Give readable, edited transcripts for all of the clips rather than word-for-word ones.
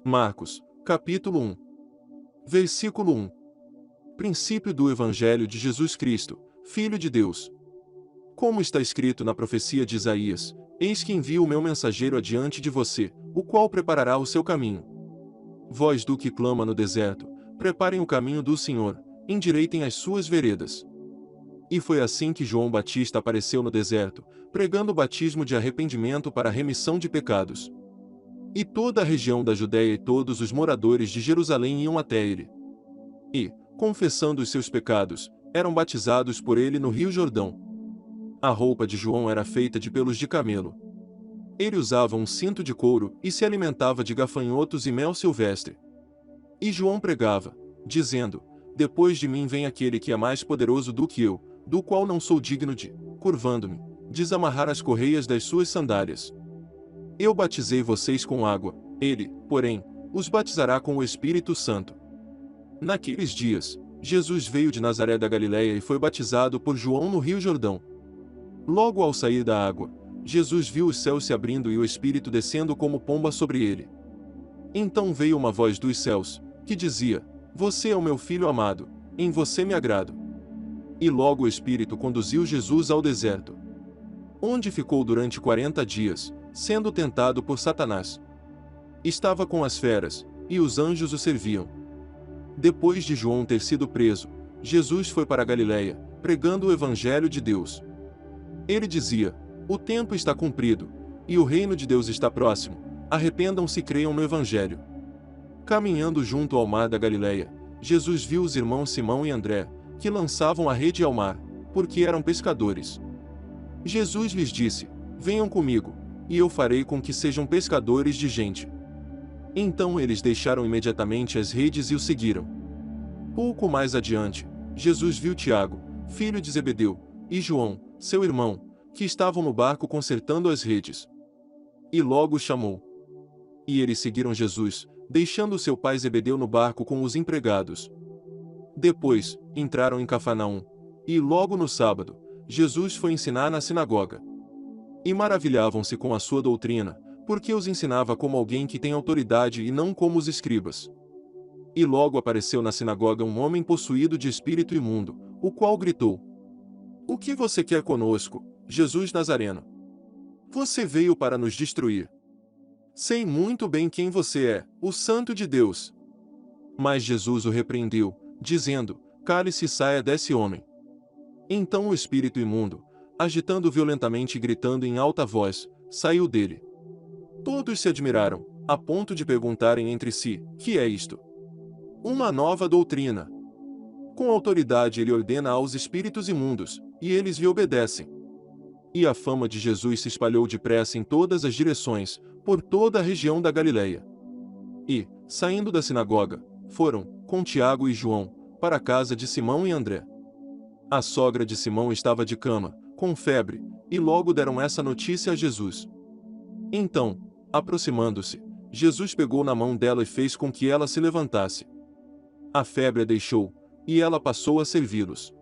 Marcos, capítulo 1. Versículo 1. Princípio do Evangelho de Jesus Cristo, Filho de Deus. Como está escrito na profecia de Isaías: Eis que envio o meu mensageiro adiante de você, o qual preparará o seu caminho. Voz do que clama no deserto: preparem o caminho do Senhor, endireitem as suas veredas. E foi assim que João Batista apareceu no deserto, pregando o batismo de arrependimento para a remissão de pecados. E toda a região da Judéia e todos os moradores de Jerusalém iam até ele. E, confessando os seus pecados, eram batizados por ele no rio Jordão. A roupa de João era feita de pelos de camelo. Ele usava um cinto de couro e se alimentava de gafanhotos e mel silvestre. E João pregava, dizendo: Depois de mim vem aquele que é mais poderoso do que eu, do qual não sou digno de, curvando-me, desamarrar as correias das suas sandálias. Eu batizei vocês com água, ele, porém, os batizará com o Espírito Santo. Naqueles dias, Jesus veio de Nazaré da Galileia e foi batizado por João no rio Jordão. Logo ao sair da água, Jesus viu os céus se abrindo e o Espírito descendo como pomba sobre ele. Então veio uma voz dos céus, que dizia: Você é o meu Filho amado, em você me agrado. E logo o Espírito conduziu Jesus ao deserto, onde ficou durante 40 dias, sendo tentado por Satanás. Estava com as feras, e os anjos o serviam. Depois de João ter sido preso, Jesus foi para a Galileia, pregando o Evangelho de Deus. Ele dizia: O tempo está cumprido, e o reino de Deus está próximo, arrependam-se e creiam no Evangelho. Caminhando junto ao mar da Galileia, Jesus viu os irmãos Simão e André, que lançavam a rede ao mar, porque eram pescadores. Jesus lhes disse: Venham comigo, e eu farei com que sejam pescadores de gente. Então eles deixaram imediatamente as redes e o seguiram. Pouco mais adiante, Jesus viu Tiago, filho de Zebedeu, e João, seu irmão, que estavam no barco consertando as redes. E logo os chamou. E eles seguiram Jesus, deixando seu pai Zebedeu no barco com os empregados. Depois, entraram em Cafarnaum, e logo no sábado, Jesus foi ensinar na sinagoga. E maravilhavam-se com a sua doutrina, porque os ensinava como alguém que tem autoridade e não como os escribas. E logo apareceu na sinagoga um homem possuído de espírito imundo, o qual gritou: O que você quer conosco, Jesus Nazareno? Você veio para nos destruir. Sei muito bem quem você é, o Santo de Deus. Mas Jesus o repreendeu, dizendo: Cale-se e saia desse homem. Então o espírito imundo, agitando violentamente e gritando em alta voz, saiu dele. Todos se admiraram, a ponto de perguntarem entre si: Que é isto? Uma nova doutrina. Com autoridade ele ordena aos espíritos imundos, e eles lhe obedecem. E a fama de Jesus se espalhou depressa em todas as direções, por toda a região da Galileia. E, saindo da sinagoga, foram, com Tiago e João, para a casa de Simão e André. A sogra de Simão estava de cama, com febre, e logo deram essa notícia a Jesus. Então, aproximando-se, Jesus pegou na mão dela e fez com que ela se levantasse. A febre a deixou, e ela passou a servi-los.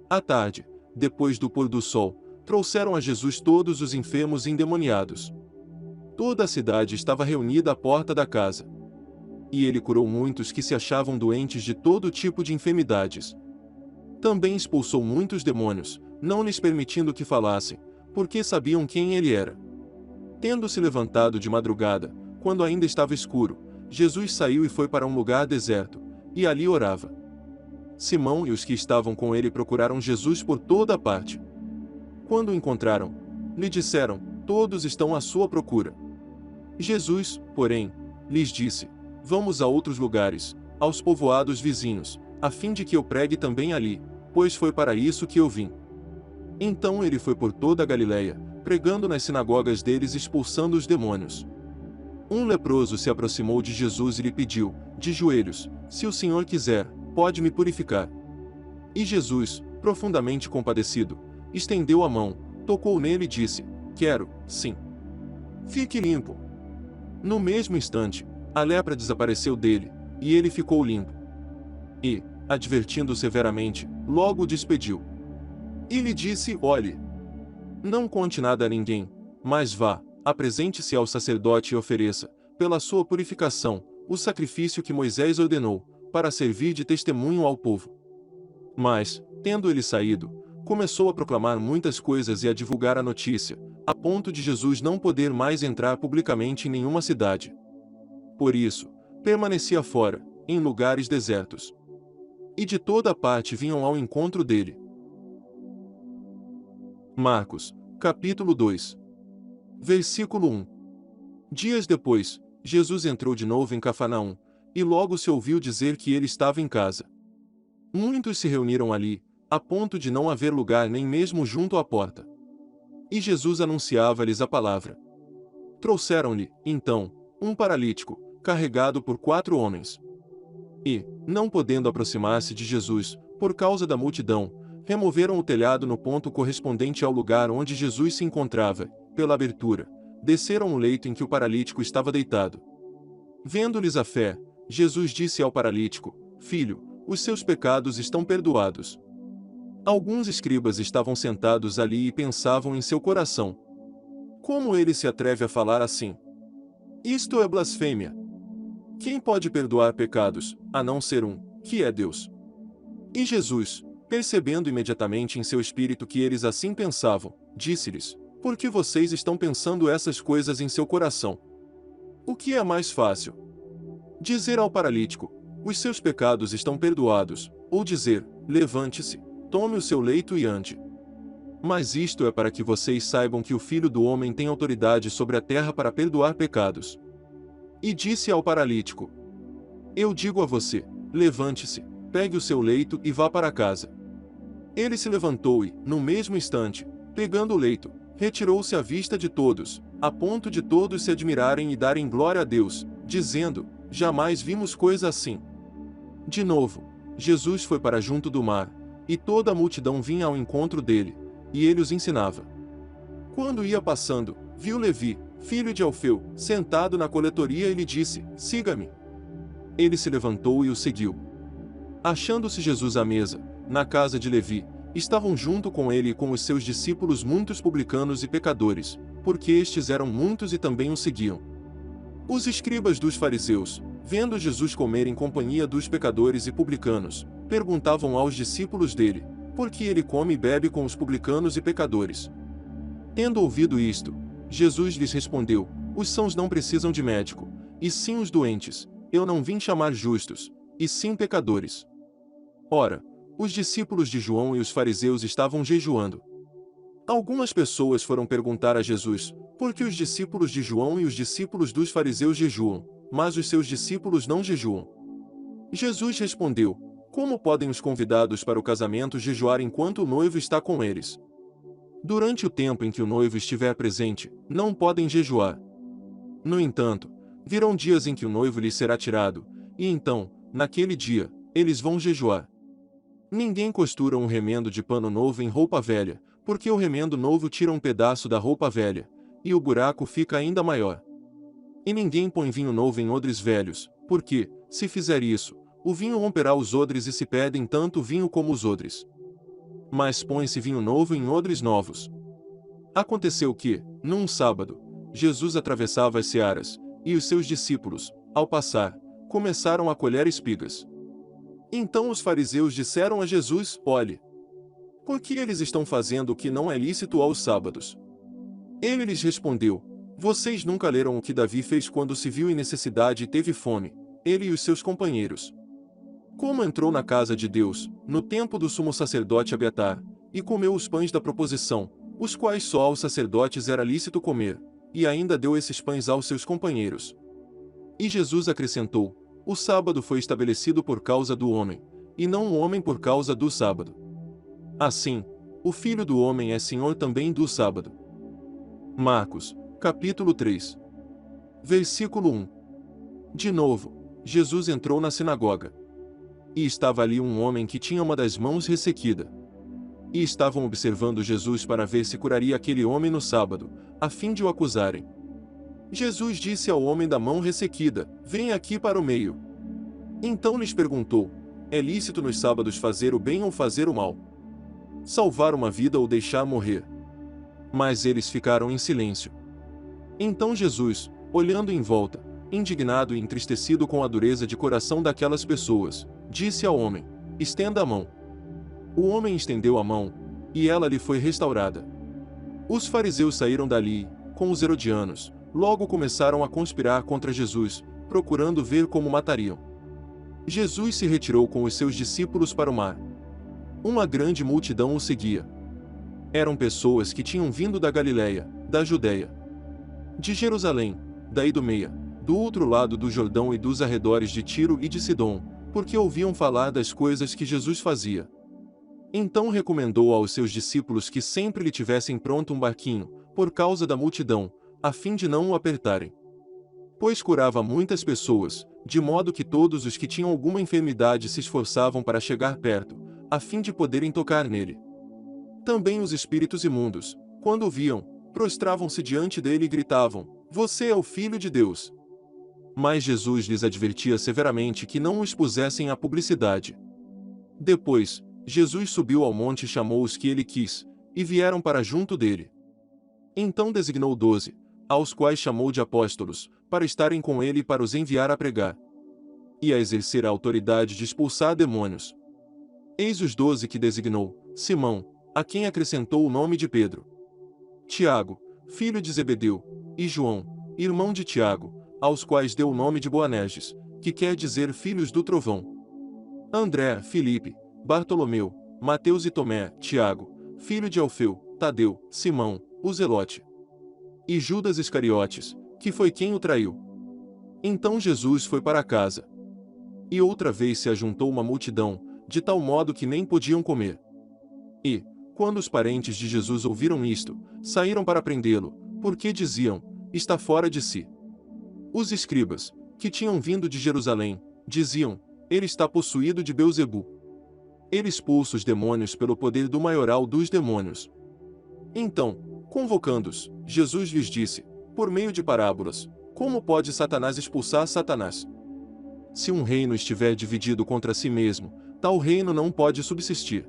À tarde, depois do pôr do sol, trouxeram a Jesus todos os enfermos e endemoniados. Toda a cidade estava reunida à porta da casa. E ele curou muitos que se achavam doentes de todo tipo de enfermidades. Também expulsou muitos demônios, não lhes permitindo que falassem, porque sabiam quem ele era. Tendo se levantado de madrugada, quando ainda estava escuro, Jesus saiu e foi para um lugar deserto, e ali orava. Simão e os que estavam com ele procuraram Jesus por toda a parte. Quando o encontraram, lhe disseram: Todos estão à sua procura. Jesus, porém, lhes disse: Vamos a outros lugares, aos povoados vizinhos, a fim de que eu pregue também ali, pois foi para isso que eu vim. Então ele foi por toda a Galileia, pregando nas sinagogas deles e expulsando os demônios. Um leproso se aproximou de Jesus e lhe pediu, de joelhos: Se o Senhor quiser, pode me purificar. E Jesus, profundamente compadecido, estendeu a mão, tocou nele e disse: Quero, sim. Fique limpo. No mesmo instante, a lepra desapareceu dele, e ele ficou limpo. E, advertindo severamente, logo o despediu. E lhe disse: Olhe, não conte nada a ninguém, mas vá, apresente-se ao sacerdote e ofereça, pela sua purificação, o sacrifício que Moisés ordenou, para servir de testemunho ao povo. Mas, tendo ele saído, começou a proclamar muitas coisas e a divulgar a notícia, a ponto de Jesus não poder mais entrar publicamente em nenhuma cidade. Por isso, permanecia fora, em lugares desertos. E de toda parte vinham ao encontro dele. Marcos, capítulo 2. Versículo 1. Dias depois, Jesus entrou de novo em Cafarnaum, e logo se ouviu dizer que ele estava em casa. Muitos se reuniram ali, a ponto de não haver lugar nem mesmo junto à porta. E Jesus anunciava-lhes a palavra. Trouxeram-lhe, então, um paralítico, carregado por 4 homens. E, não podendo aproximar-se de Jesus, por causa da multidão, removeram o telhado no ponto correspondente ao lugar onde Jesus se encontrava, pela abertura, desceram o leito em que o paralítico estava deitado. Vendo-lhes a fé, Jesus disse ao paralítico: Filho, os seus pecados estão perdoados. Alguns escribas estavam sentados ali e pensavam em seu coração: como ele se atreve a falar assim? Isto é blasfêmia. Quem pode perdoar pecados, a não ser um, que é Deus? E Jesus, percebendo imediatamente em seu espírito que eles assim pensavam, disse-lhes: Por que vocês estão pensando essas coisas em seu coração? O que é mais fácil? Dizer ao paralítico: os seus pecados estão perdoados, ou dizer: levante-se, tome o seu leito e ande. Mas isto é para que vocês saibam que o Filho do Homem tem autoridade sobre a terra para perdoar pecados. E disse ao paralítico: Eu digo a você, levante-se, pegue o seu leito e vá para casa. Ele se levantou e, no mesmo instante, pegando o leito, retirou-se à vista de todos, a ponto de todos se admirarem e darem glória a Deus, dizendo: Jamais vimos coisa assim. De novo, Jesus foi para junto do mar, e toda a multidão vinha ao encontro dele, e ele os ensinava. Quando ia passando, viu Levi, filho de Alfeu, sentado na coletoria e lhe disse: Siga-me. Ele se levantou e o seguiu. Achando-se Jesus à mesa, na casa de Levi, estavam junto com ele e com os seus discípulos muitos publicanos e pecadores, porque estes eram muitos e também o seguiam. Os escribas dos fariseus, vendo Jesus comer em companhia dos pecadores e publicanos, perguntavam aos discípulos dele: por que ele come e bebe com os publicanos e pecadores? Tendo ouvido isto, Jesus lhes respondeu: Os sãos não precisam de médico, e sim os doentes. Eu não vim chamar justos, e sim pecadores. Ora, os discípulos de João e os fariseus estavam jejuando. Algumas pessoas foram perguntar a Jesus: por que os discípulos de João e os discípulos dos fariseus jejuam, mas os seus discípulos não jejuam? Jesus respondeu: Como podem os convidados para o casamento jejuar enquanto o noivo está com eles? Durante o tempo em que o noivo estiver presente, não podem jejuar. No entanto, virão dias em que o noivo lhes será tirado, e então, naquele dia, eles vão jejuar. Ninguém costura um remendo de pano novo em roupa velha, porque o remendo novo tira um pedaço da roupa velha, e o buraco fica ainda maior. E ninguém põe vinho novo em odres velhos, porque, se fizer isso, o vinho romperá os odres e se perdem tanto o vinho como os odres. Mas põe-se vinho novo em odres novos. Aconteceu que, num sábado, Jesus atravessava as searas, e os seus discípulos, ao passar, começaram a colher espigas. Então os fariseus disseram a Jesus: Olhe, por que eles estão fazendo o que não é lícito aos sábados? Ele lhes respondeu: Vocês nunca leram o que Davi fez quando se viu em necessidade e teve fome, ele e os seus companheiros? Como entrou na casa de Deus, no tempo do sumo sacerdote Abiatar, e comeu os pães da proposição, os quais só aos sacerdotes era lícito comer, e ainda deu esses pães aos seus companheiros. E Jesus acrescentou: O sábado foi estabelecido por causa do homem, e não o homem por causa do sábado. Assim, o Filho do Homem é Senhor também do sábado. Marcos, capítulo 3. Versículo 1. De novo, Jesus entrou na sinagoga. E estava ali um homem que tinha uma das mãos ressequida. E estavam observando Jesus para ver se curaria aquele homem no sábado, a fim de o acusarem. Jesus disse ao homem da mão ressequida: Vem aqui para o meio. Então lhes perguntou: É lícito nos sábados fazer o bem ou fazer o mal? Salvar uma vida ou deixar morrer? Mas eles ficaram em silêncio. Então Jesus, olhando em volta, indignado e entristecido com a dureza de coração daquelas pessoas, disse ao homem: estenda a mão. O homem estendeu a mão, e ela lhe foi restaurada. Os fariseus saíram dali, com os herodianos, logo começaram a conspirar contra Jesus, procurando ver como matariam. Jesus se retirou com os seus discípulos para o mar. Uma grande multidão o seguia. Eram pessoas que tinham vindo da Galiléia, da Judeia, de Jerusalém, da Idumeia, do outro lado do Jordão e dos arredores de Tiro e de Sidom, porque ouviam falar das coisas que Jesus fazia. Então recomendou aos seus discípulos que sempre lhe tivessem pronto um barquinho, por causa da multidão, a fim de não o apertarem. Pois curava muitas pessoas, de modo que todos os que tinham alguma enfermidade se esforçavam para chegar perto, a fim de poderem tocar nele. Também os espíritos imundos, quando o viam, prostravam-se diante dele e gritavam: Você é o Filho de Deus. Mas Jesus lhes advertia severamente que não o expusessem à publicidade. Depois, Jesus subiu ao monte e chamou os que ele quis, e vieram para junto dele. Então designou 12, aos quais chamou de apóstolos, para estarem com ele e para os enviar a pregar e a exercer a autoridade de expulsar demônios. Eis os 12 que designou: Simão, a quem acrescentou o nome de Pedro; Tiago, filho de Zebedeu, e João, irmão de Tiago, aos quais deu o nome de Boanerges, que quer dizer filhos do trovão; André, Filipe, Bartolomeu, Mateus e Tomé, Tiago, filho de Alfeu, Tadeu, Simão, o Zelote, e Judas Iscariotes, que foi quem o traiu. Então Jesus foi para casa. E outra vez se ajuntou uma multidão, de tal modo que nem podiam comer. E, quando os parentes de Jesus ouviram isto, saíram para prendê-lo, porque diziam: está fora de si. Os escribas, que tinham vindo de Jerusalém, diziam: ele está possuído de Beelzebu. Ele expulsa os demônios pelo poder do maioral dos demônios. Então, convocando-os, Jesus lhes disse, por meio de parábolas: como pode Satanás expulsar Satanás? Se um reino estiver dividido contra si mesmo, tal reino não pode subsistir.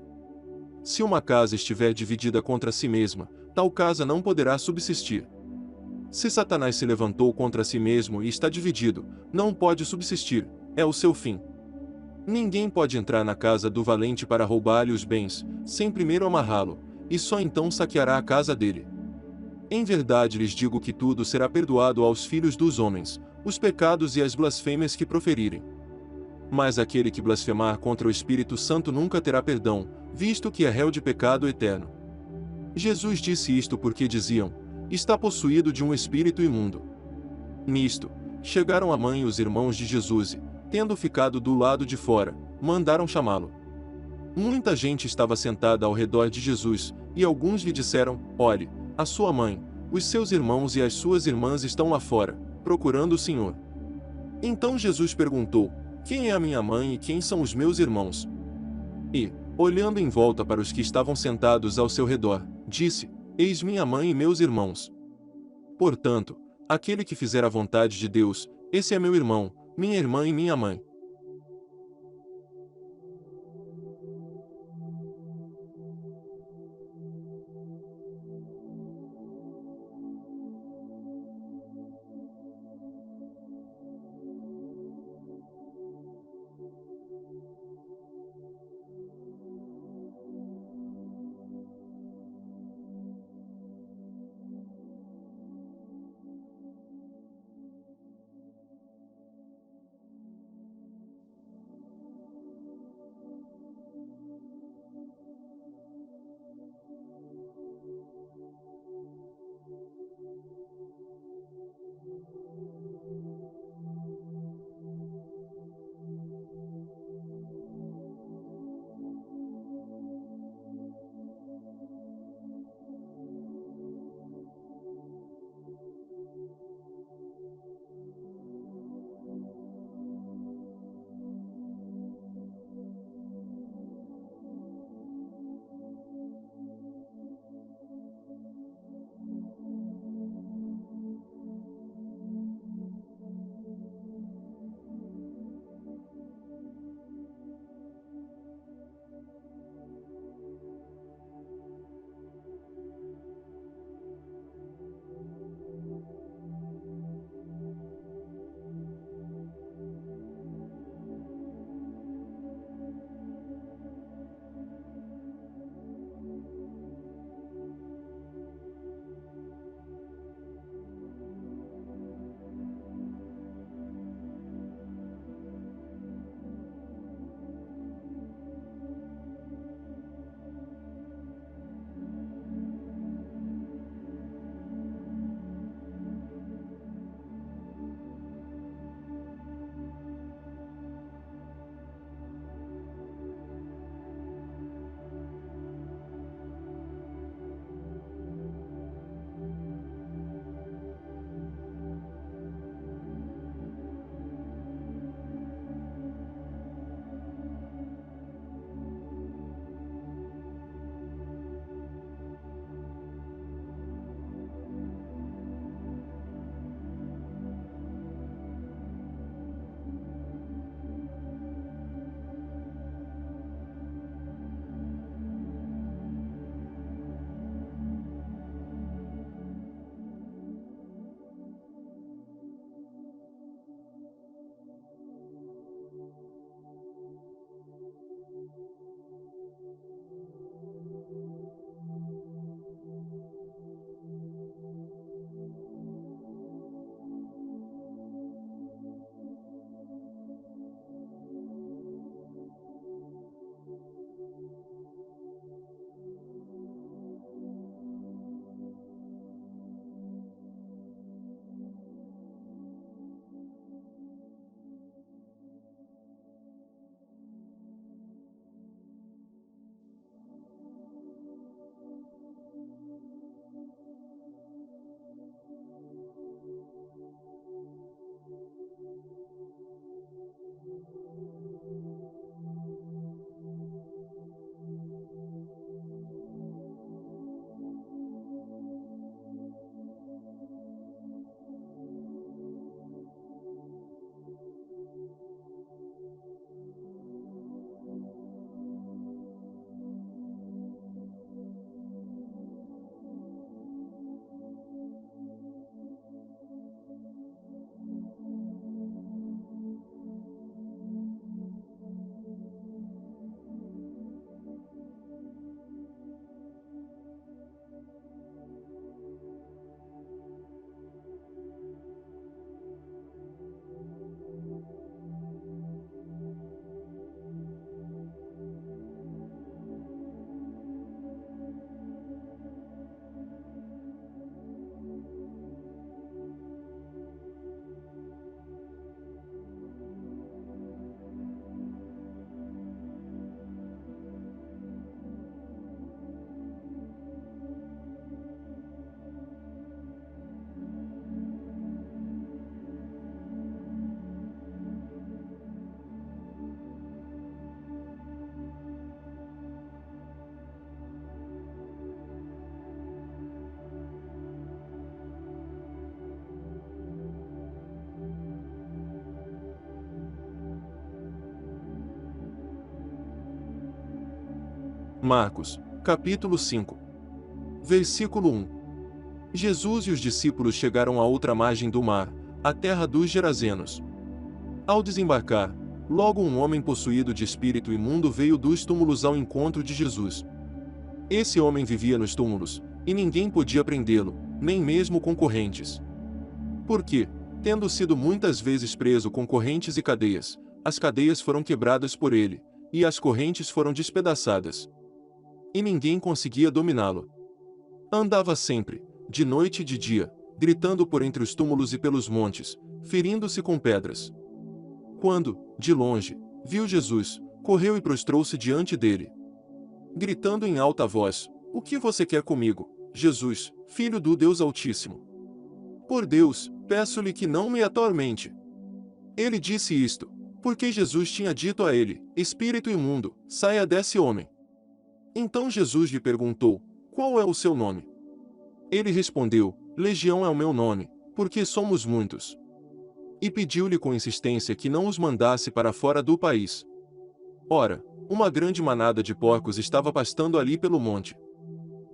Se uma casa estiver dividida contra si mesma, tal casa não poderá subsistir. Se Satanás se levantou contra si mesmo e está dividido, não pode subsistir, é o seu fim. Ninguém pode entrar na casa do valente para roubar-lhe os bens, sem primeiro amarrá-lo, e só então saqueará a casa dele. Em verdade lhes digo que tudo será perdoado aos filhos dos homens, os pecados e as blasfêmias que proferirem. Mas aquele que blasfemar contra o Espírito Santo nunca terá perdão, visto que é réu de pecado eterno. Jesus disse isto porque diziam: está possuído de um espírito imundo. Nisto, chegaram a mãe e os irmãos de Jesus e, tendo ficado do lado de fora, mandaram chamá-lo. Muita gente estava sentada ao redor de Jesus, e alguns lhe disseram: olhe, a sua mãe, os seus irmãos e as suas irmãs estão lá fora, procurando o Senhor. Então Jesus perguntou: quem é a minha mãe e quem são os meus irmãos? E, olhando em volta para os que estavam sentados ao seu redor, disse: eis minha mãe e meus irmãos. Portanto, aquele que fizer a vontade de Deus, esse é meu irmão, minha irmã e minha mãe. Marcos, capítulo 5. Versículo 1. Jesus e os discípulos chegaram à outra margem do mar, a terra dos Gerazenos. Ao desembarcar, logo um homem possuído de espírito imundo veio dos túmulos ao encontro de Jesus. Esse homem vivia nos túmulos, e ninguém podia prendê-lo, nem mesmo com correntes. Porque, tendo sido muitas vezes preso com correntes e cadeias, as cadeias foram quebradas por ele, e as correntes foram despedaçadas. E ninguém conseguia dominá-lo. Andava sempre, de noite e de dia, gritando por entre os túmulos e pelos montes, ferindo-se com pedras. Quando, de longe, viu Jesus, correu e prostrou-se diante dele, gritando em alta voz: "O que você quer comigo, Jesus, Filho do Deus Altíssimo? Por Deus, peço-lhe que não me atormente." Ele disse isto, porque Jesus tinha dito a ele: "Espírito imundo, saia desse homem." Então Jesus lhe perguntou: "Qual é o seu nome?" Ele respondeu: "Legião é o meu nome, porque somos muitos." E pediu-lhe com insistência que não os mandasse para fora do país. Ora, uma grande manada de porcos estava pastando ali pelo monte.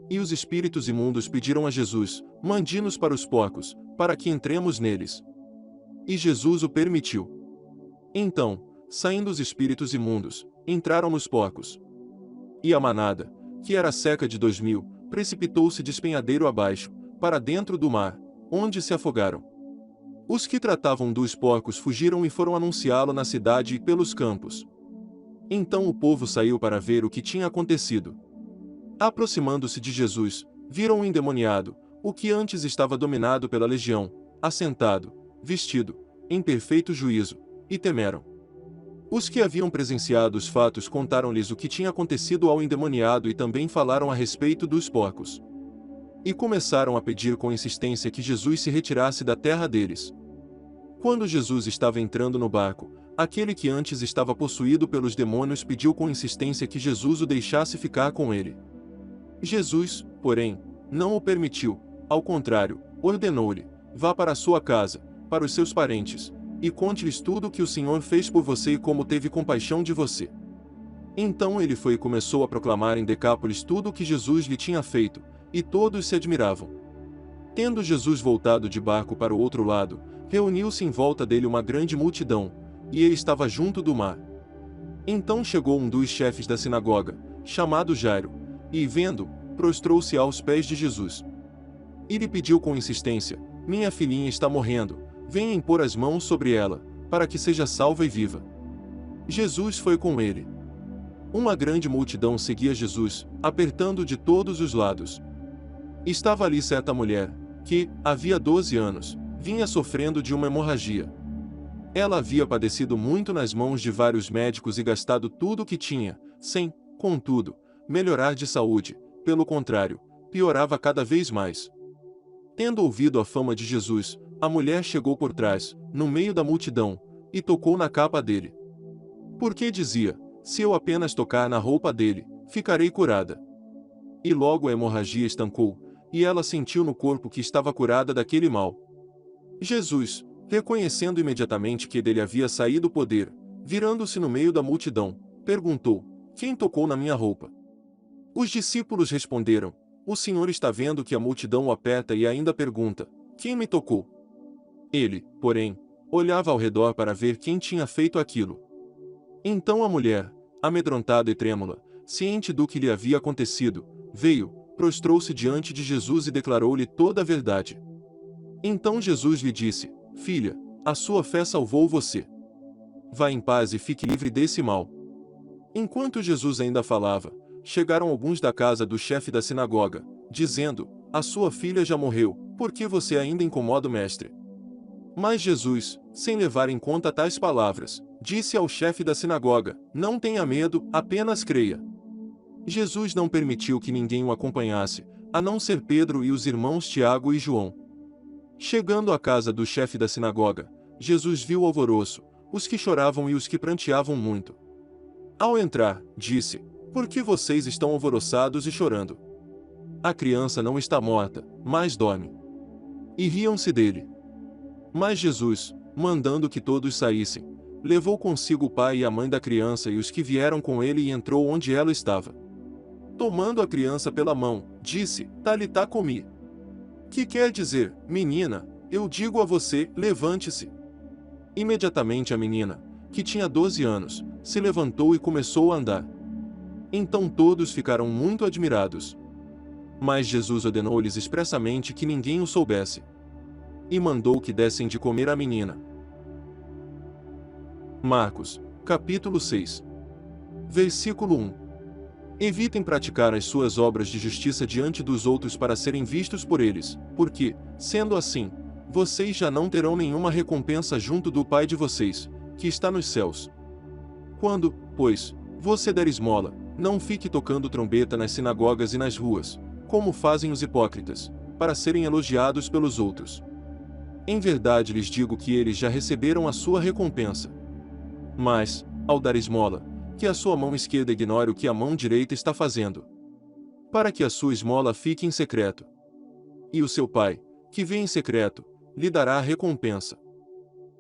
E os espíritos imundos pediram a Jesus: "Mande-nos para os porcos, para que entremos neles." E Jesus o permitiu. Então, saindo os espíritos imundos, entraram nos porcos. E a manada, que era cerca de 2000, precipitou-se despenhadeiro abaixo, para dentro do mar, onde se afogaram. Os que tratavam dos porcos fugiram e foram anunciá-lo na cidade e pelos campos. Então o povo saiu para ver o que tinha acontecido. Aproximando-se de Jesus, viram o endemoniado, o que antes estava dominado pela legião, assentado, vestido, em perfeito juízo, e temeram. Os que haviam presenciado os fatos contaram-lhes o que tinha acontecido ao endemoniado e também falaram a respeito dos porcos. E começaram a pedir com insistência que Jesus se retirasse da terra deles. Quando Jesus estava entrando no barco, aquele que antes estava possuído pelos demônios pediu com insistência que Jesus o deixasse ficar com ele. Jesus, porém, não o permitiu, ao contrário, ordenou-lhe: "Vá para a sua casa, para os seus parentes, e conte-lhes tudo o que o Senhor fez por você e como teve compaixão de você." Então ele foi e começou a proclamar em Decápolis tudo o que Jesus lhe tinha feito, e todos se admiravam. Tendo Jesus voltado de barco para o outro lado, reuniu-se em volta dele uma grande multidão, e ele estava junto do mar. Então chegou um dos chefes da sinagoga, chamado Jairo, e vendo, prostrou-se aos pés de Jesus. E lhe pediu com insistência: "Minha filhinha está morrendo, venha impor as mãos sobre ela, para que seja salva e viva." Jesus foi com ele. Uma grande multidão seguia Jesus, apertando de todos os lados. Estava ali certa mulher, que, havia 12 anos, vinha sofrendo de uma hemorragia. Ela havia padecido muito nas mãos de vários médicos e gastado tudo o que tinha, sem, contudo, melhorar de saúde. Pelo contrário, piorava cada vez mais. Tendo ouvido a fama de Jesus, a mulher chegou por trás, no meio da multidão, e tocou na capa dele. Porque dizia: "Se eu apenas tocar na roupa dele, ficarei curada." E logo a hemorragia estancou, e ela sentiu no corpo que estava curada daquele mal. Jesus, reconhecendo imediatamente que dele havia saído o poder, virando-se no meio da multidão, perguntou: "Quem tocou na minha roupa?" Os discípulos responderam: "O Senhor está vendo que a multidão o aperta e ainda pergunta: 'Quem me tocou?'" Ele, porém, olhava ao redor para ver quem tinha feito aquilo. Então a mulher, amedrontada e trêmula, ciente do que lhe havia acontecido, veio, prostrou-se diante de Jesus e declarou-lhe toda a verdade. Então Jesus lhe disse: "Filha, a sua fé salvou você. Vá em paz e fique livre desse mal." Enquanto Jesus ainda falava, chegaram alguns da casa do chefe da sinagoga, dizendo: "A sua filha já morreu, por que você ainda incomoda o mestre?" Mas Jesus, sem levar em conta tais palavras, disse ao chefe da sinagoga: "Não tenha medo, apenas creia." Jesus não permitiu que ninguém o acompanhasse, a não ser Pedro e os irmãos Tiago e João. Chegando à casa do chefe da sinagoga, Jesus viu o alvoroço, os que choravam e os que pranteavam muito. Ao entrar, disse: "Por que vocês estão alvoroçados e chorando? A criança não está morta, mas dorme." E riam-se dele. Mas Jesus, mandando que todos saíssem, levou consigo o pai e a mãe da criança e os que vieram com ele e entrou onde ela estava. tomando a criança pela mão, disse: Talitá cumi. Que quer dizer: menina, eu digo a você, levante-se. Imediatamente a menina, que tinha 12 anos, se levantou e começou a andar. Então todos ficaram muito admirados. Mas Jesus ordenou-lhes expressamente que ninguém o soubesse. E mandou que dessem de comer à menina. Marcos, capítulo 6. Versículo 1. Evitem praticar as suas obras de justiça diante dos outros para serem vistos por eles, porque, sendo assim, vocês já não terão nenhuma recompensa junto do Pai de vocês, que está nos céus. Quando, pois, você der esmola, não fique tocando trombeta nas sinagogas e nas ruas, como fazem os hipócritas, para serem elogiados pelos outros. Em verdade lhes digo que eles já receberam a sua recompensa. Mas, ao dar esmola, que a sua mão esquerda ignore o que a mão direita está fazendo, para que a sua esmola fique em secreto. E o seu Pai, que vê em secreto, lhe dará a recompensa.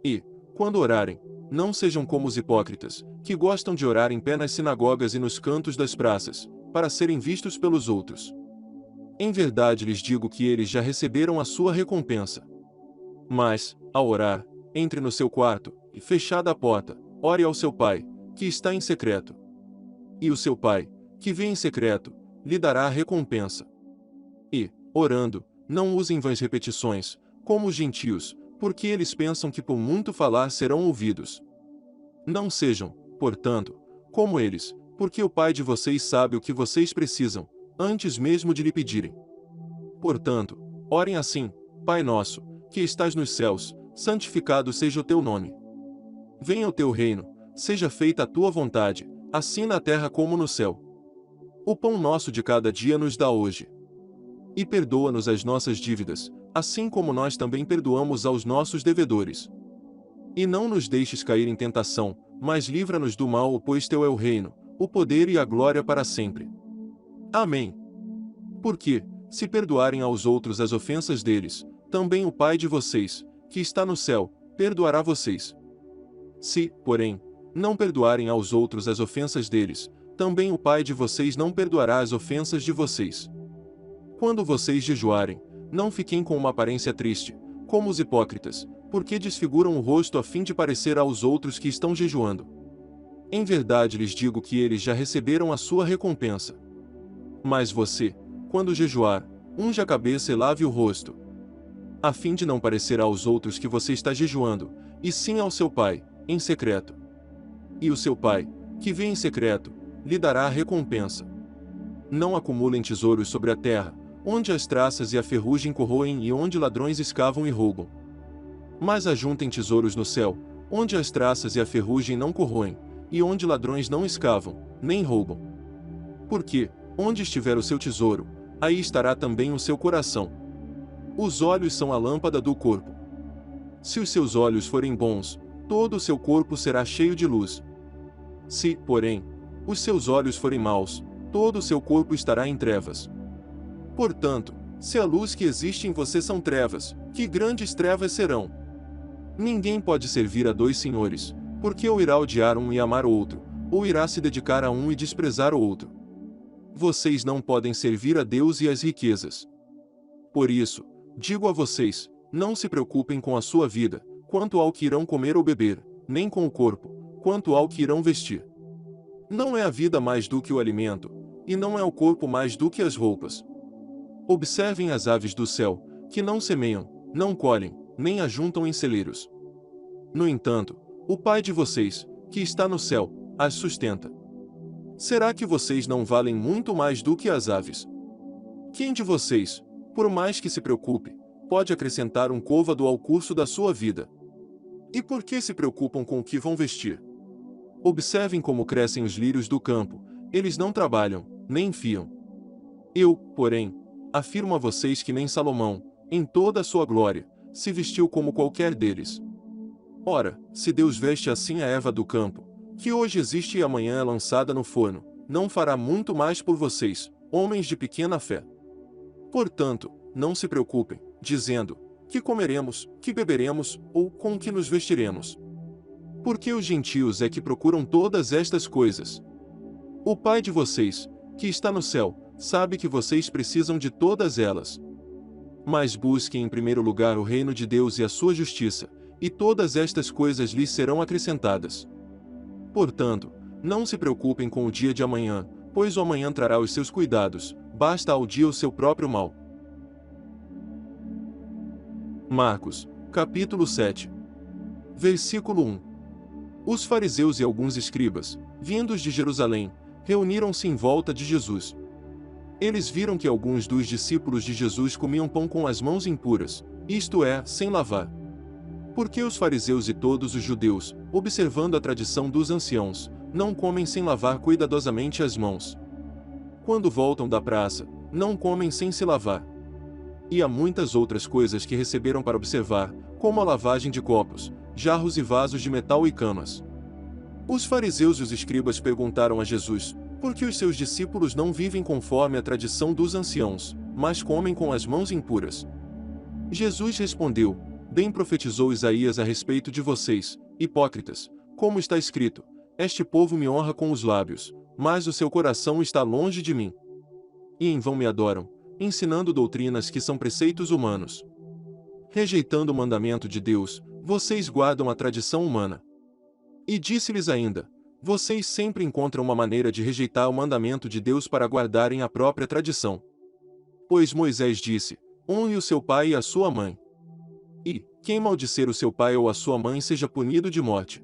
E, quando orarem, não sejam como os hipócritas, que gostam de orar em pé nas sinagogas e nos cantos das praças, para serem vistos pelos outros. Em verdade lhes digo que eles já receberam a sua recompensa. Mas, ao orar, entre no seu quarto, e fechada a porta, ore ao seu Pai, que está em secreto. E o seu Pai, que vê em secreto, lhe dará a recompensa. E, orando, não usem vãs repetições, como os gentios, porque eles pensam que por muito falar serão ouvidos. Não sejam, portanto, como eles, porque o Pai de vocês sabe o que vocês precisam, antes mesmo de lhe pedirem. Portanto, orem assim: Pai nosso, que estás nos céus, santificado seja o teu nome. Venha o teu reino, seja feita a tua vontade, assim na terra como no céu. O pão nosso de cada dia nos dá hoje. E perdoa-nos as nossas dívidas, assim como nós também perdoamos aos nossos devedores. E não nos deixes cair em tentação, mas livra-nos do mal, pois teu é o reino, o poder e a glória para sempre. Amém. Porque, se perdoarem aos outros as ofensas deles, também o Pai de vocês, que está no céu, perdoará vocês. Se, porém, não perdoarem aos outros as ofensas deles, também o Pai de vocês não perdoará as ofensas de vocês. Quando vocês jejuarem, não fiquem com uma aparência triste, como os hipócritas, porque desfiguram o rosto a fim de parecer aos outros que estão jejuando. Em verdade lhes digo que eles já receberam a sua recompensa. Mas você, quando jejuar, unja a cabeça e lave o rosto, a fim de não parecer aos outros que você está jejuando, e sim ao seu Pai, em secreto. E o seu Pai, que vê em secreto, lhe dará a recompensa. Não acumulem tesouros sobre a terra, onde as traças e a ferrugem corroem e onde ladrões escavam e roubam. Mas ajuntem tesouros no céu, onde as traças e a ferrugem não corroem, e onde ladrões não escavam, nem roubam. Porque, onde estiver o seu tesouro, aí estará também o seu coração. Os olhos são a lâmpada do corpo. Se os seus olhos forem bons, todo o seu corpo será cheio de luz. Se, porém, os seus olhos forem maus, todo o seu corpo estará em trevas. Portanto, se a luz que existe em você são trevas, que grandes trevas serão? Ninguém pode servir a dois senhores, porque ou irá odiar um e amar o outro, ou irá se dedicar a um e desprezar o outro. Vocês não podem servir a Deus e às riquezas. Por isso, digo a vocês, não se preocupem com a sua vida, quanto ao que irão comer ou beber, nem com o corpo, quanto ao que irão vestir. Não é a vida mais do que o alimento, e não é o corpo mais do que as roupas. Observem as aves do céu, que não semeiam, não colhem, nem ajuntam em celeiros. No entanto, o Pai de vocês, que está no céu, as sustenta. Será que vocês não valem muito mais do que as aves? Quem de vocês, por mais que se preocupe, pode acrescentar um côvado ao curso da sua vida? E por que se preocupam com o que vão vestir? Observem como crescem os lírios do campo, eles não trabalham, nem fiam. Eu, porém, afirmo a vocês que nem Salomão, em toda a sua glória, se vestiu como qualquer deles. Ora, se Deus veste assim a erva do campo, que hoje existe e amanhã é lançada no forno, não fará muito mais por vocês, homens de pequena fé. Portanto, não se preocupem, dizendo: que comeremos, que beberemos, ou com que nos vestiremos. Porque os gentios é que procuram todas estas coisas. O Pai de vocês, que está no céu, sabe que vocês precisam de todas elas. Mas busquem em primeiro lugar o reino de Deus e a sua justiça, e todas estas coisas lhes serão acrescentadas. Portanto, não se preocupem com o dia de amanhã, pois o amanhã trará os seus cuidados, basta ao dia o seu próprio mal. Marcos, capítulo 7. Versículo 1. Os fariseus e alguns escribas, vindos de Jerusalém, reuniram-se em volta de Jesus. Eles viram que alguns dos discípulos de Jesus comiam pão com as mãos impuras, isto é, sem lavar. Porque os fariseus e todos os judeus, observando a tradição dos anciãos, não comem sem lavar cuidadosamente as mãos. Quando voltam da praça, não comem sem se lavar. E há muitas outras coisas que receberam para observar, como a lavagem de copos, jarros e vasos de metal e camas. Os fariseus e os escribas perguntaram a Jesus, por que os seus discípulos não vivem conforme a tradição dos anciãos, mas comem com as mãos impuras? Jesus respondeu, bem profetizou Isaías a respeito de vocês, hipócritas, como está escrito, este povo me honra com os lábios, mas o seu coração está longe de mim. E em vão me adoram, ensinando doutrinas que são preceitos humanos. Rejeitando o mandamento de Deus, vocês guardam a tradição humana. E disse-lhes ainda, vocês sempre encontram uma maneira de rejeitar o mandamento de Deus para guardarem a própria tradição. Pois Moisés disse, honre o seu pai e a sua mãe. E, quem maldizer o seu pai ou a sua mãe seja punido de morte.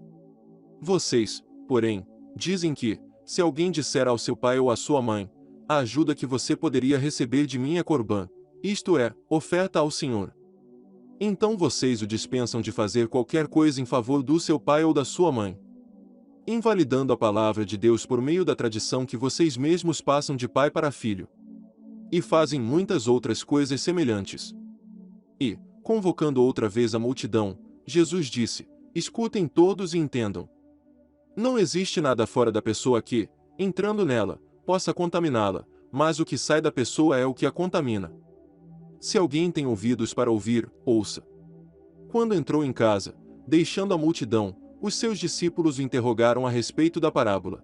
Vocês, porém, dizem que, se alguém disser ao seu pai ou à sua mãe, a ajuda que você poderia receber de mim é corbã, isto é, oferta ao Senhor. Então vocês o dispensam de fazer qualquer coisa em favor do seu pai ou da sua mãe, invalidando a palavra de Deus por meio da tradição que vocês mesmos passam de pai para filho. E fazem muitas outras coisas semelhantes. E, convocando outra vez a multidão, Jesus disse, escutem todos e entendam. Não existe nada fora da pessoa que, entrando nela, possa contaminá-la, mas o que sai da pessoa é o que a contamina. Se alguém tem ouvidos para ouvir, ouça. Quando entrou em casa, deixando a multidão, os seus discípulos o interrogaram a respeito da parábola.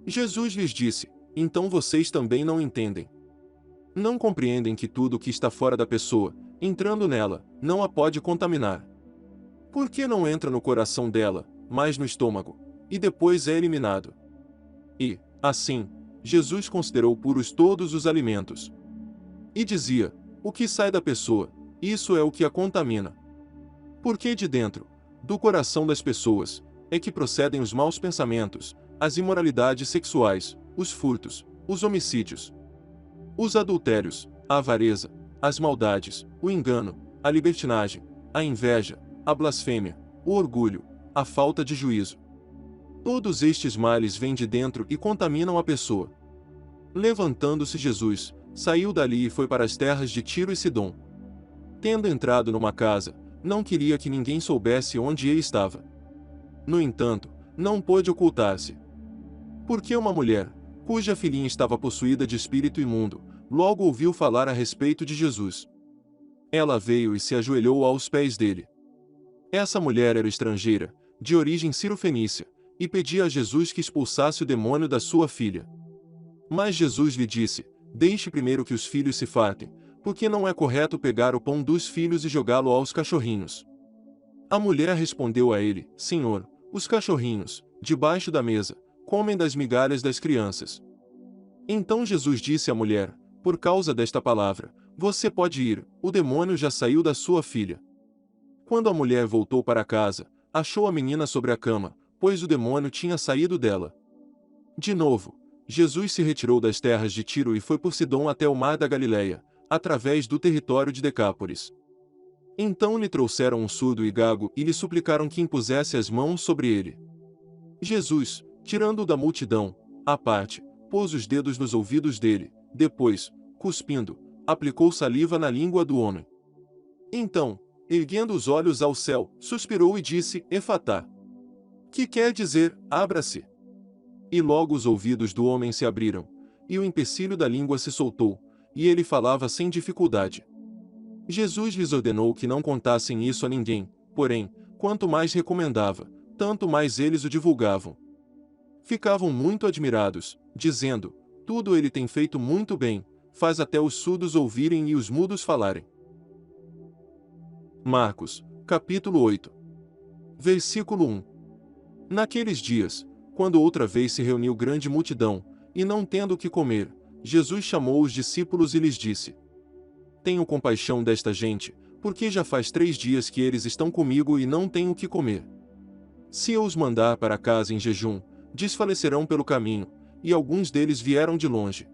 Jesus lhes disse, então vocês também não entendem. Não compreendem que tudo o que está fora da pessoa, entrando nela, não a pode contaminar. Porque não entra no coração dela, mas no estômago, e depois é eliminado. E, assim, Jesus considerou puros todos os alimentos. E dizia, o que sai da pessoa, isso é o que a contamina. Porque de dentro, do coração das pessoas, é que procedem os maus pensamentos, as imoralidades sexuais, os furtos, os homicídios, os adultérios, a avareza, as maldades, o engano, a libertinagem, a inveja, a blasfêmia, o orgulho, a falta de juízo. Todos estes males vêm de dentro e contaminam a pessoa. Levantando-se Jesus, saiu dali e foi para as terras de Tiro e Sidom. Tendo entrado numa casa, não queria que ninguém soubesse onde ele estava. No entanto, não pôde ocultar-se. Porque uma mulher, cuja filhinha estava possuída de espírito imundo, logo ouviu falar a respeito de Jesus. Ela veio e se ajoelhou aos pés dele. Essa mulher era estrangeira, de origem cirofenícia, e pedia a Jesus que expulsasse o demônio da sua filha. Mas Jesus lhe disse, deixe primeiro que os filhos se fartem, porque não é correto pegar o pão dos filhos e jogá-lo aos cachorrinhos. A mulher respondeu a ele, Senhor, os cachorrinhos, debaixo da mesa, comem das migalhas das crianças. Então Jesus disse à mulher, por causa desta palavra, você pode ir, o demônio já saiu da sua filha. Quando a mulher voltou para casa, achou a menina sobre a cama, pois o demônio tinha saído dela. De novo, Jesus se retirou das terras de Tiro e foi por Sidom até o mar da Galileia, através do território de Decápolis. Então lhe trouxeram um surdo e gago e lhe suplicaram que impusesse as mãos sobre ele. Jesus, tirando-o da multidão, à parte, pôs os dedos nos ouvidos dele, depois, cuspindo, aplicou saliva na língua do homem. Então, erguendo os olhos ao céu, suspirou e disse, Efatá. Que quer dizer, abra-se. E logo os ouvidos do homem se abriram, e o empecilho da língua se soltou, e ele falava sem dificuldade. Jesus lhes ordenou que não contassem isso a ninguém, porém, quanto mais recomendava, tanto mais eles o divulgavam. Ficavam muito admirados, dizendo, tudo ele tem feito muito bem, faz até os surdos ouvirem e os mudos falarem. Marcos, capítulo 8. Versículo 1. Naqueles dias, quando outra vez se reuniu grande multidão, e não tendo o que comer, Jesus chamou os discípulos e lhes disse: Tenho compaixão desta gente, porque já faz 3 dias que eles estão comigo e não têm o que comer. Se eu os mandar para casa em jejum, desfalecerão pelo caminho, e alguns deles vieram de longe.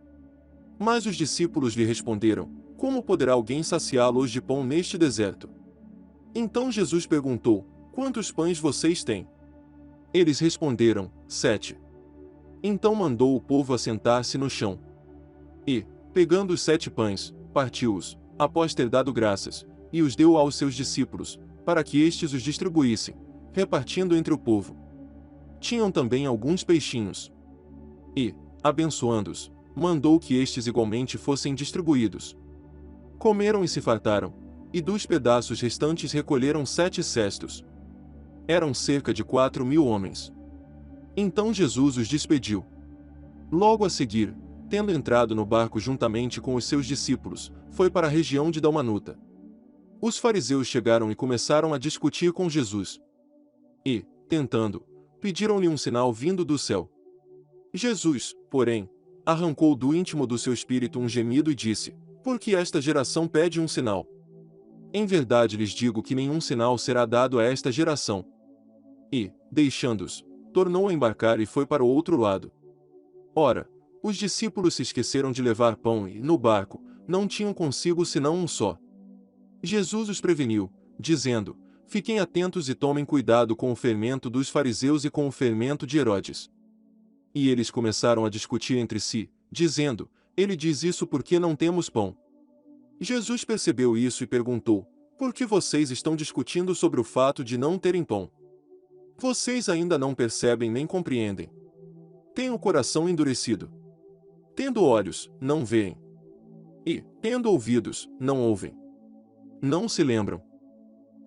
Mas os discípulos lhe responderam: Como poderá alguém saciá-los de pão neste deserto? Então Jesus perguntou: Quantos pães vocês têm? Eles responderam: 7. Então mandou o povo assentar-se no chão. E, pegando os 7 pães, partiu-os, após ter dado graças, e os deu aos seus discípulos, para que estes os distribuíssem, repartindo entre o povo. Tinham também alguns peixinhos. E, abençoando-os, mandou que estes igualmente fossem distribuídos. Comeram e se fartaram, e dos pedaços restantes recolheram 7 cestos. Eram cerca de 4.000 homens. Então Jesus os despediu. Logo a seguir, tendo entrado no barco juntamente com os seus discípulos, foi para a região de Dalmanuta. Os fariseus chegaram e começaram a discutir com Jesus. E, tentando, pediram-lhe um sinal vindo do céu. Jesus, porém, arrancou do íntimo do seu espírito um gemido e disse: Por que esta geração pede um sinal? Em verdade lhes digo que nenhum sinal será dado a esta geração. E, deixando-os, tornou a embarcar e foi para o outro lado. Ora, os discípulos se esqueceram de levar pão e, no barco, não tinham consigo senão um só. Jesus os preveniu, dizendo: Fiquem atentos e tomem cuidado com o fermento dos fariseus e com o fermento de Herodes. E eles começaram a discutir entre si, dizendo: Ele diz isso porque não temos pão. Jesus percebeu isso e perguntou: Por que vocês estão discutindo sobre o fato de não terem pão? Vocês ainda não percebem nem compreendem. Têm o coração endurecido. Tendo olhos, não veem. E, tendo ouvidos, não ouvem. Não se lembram.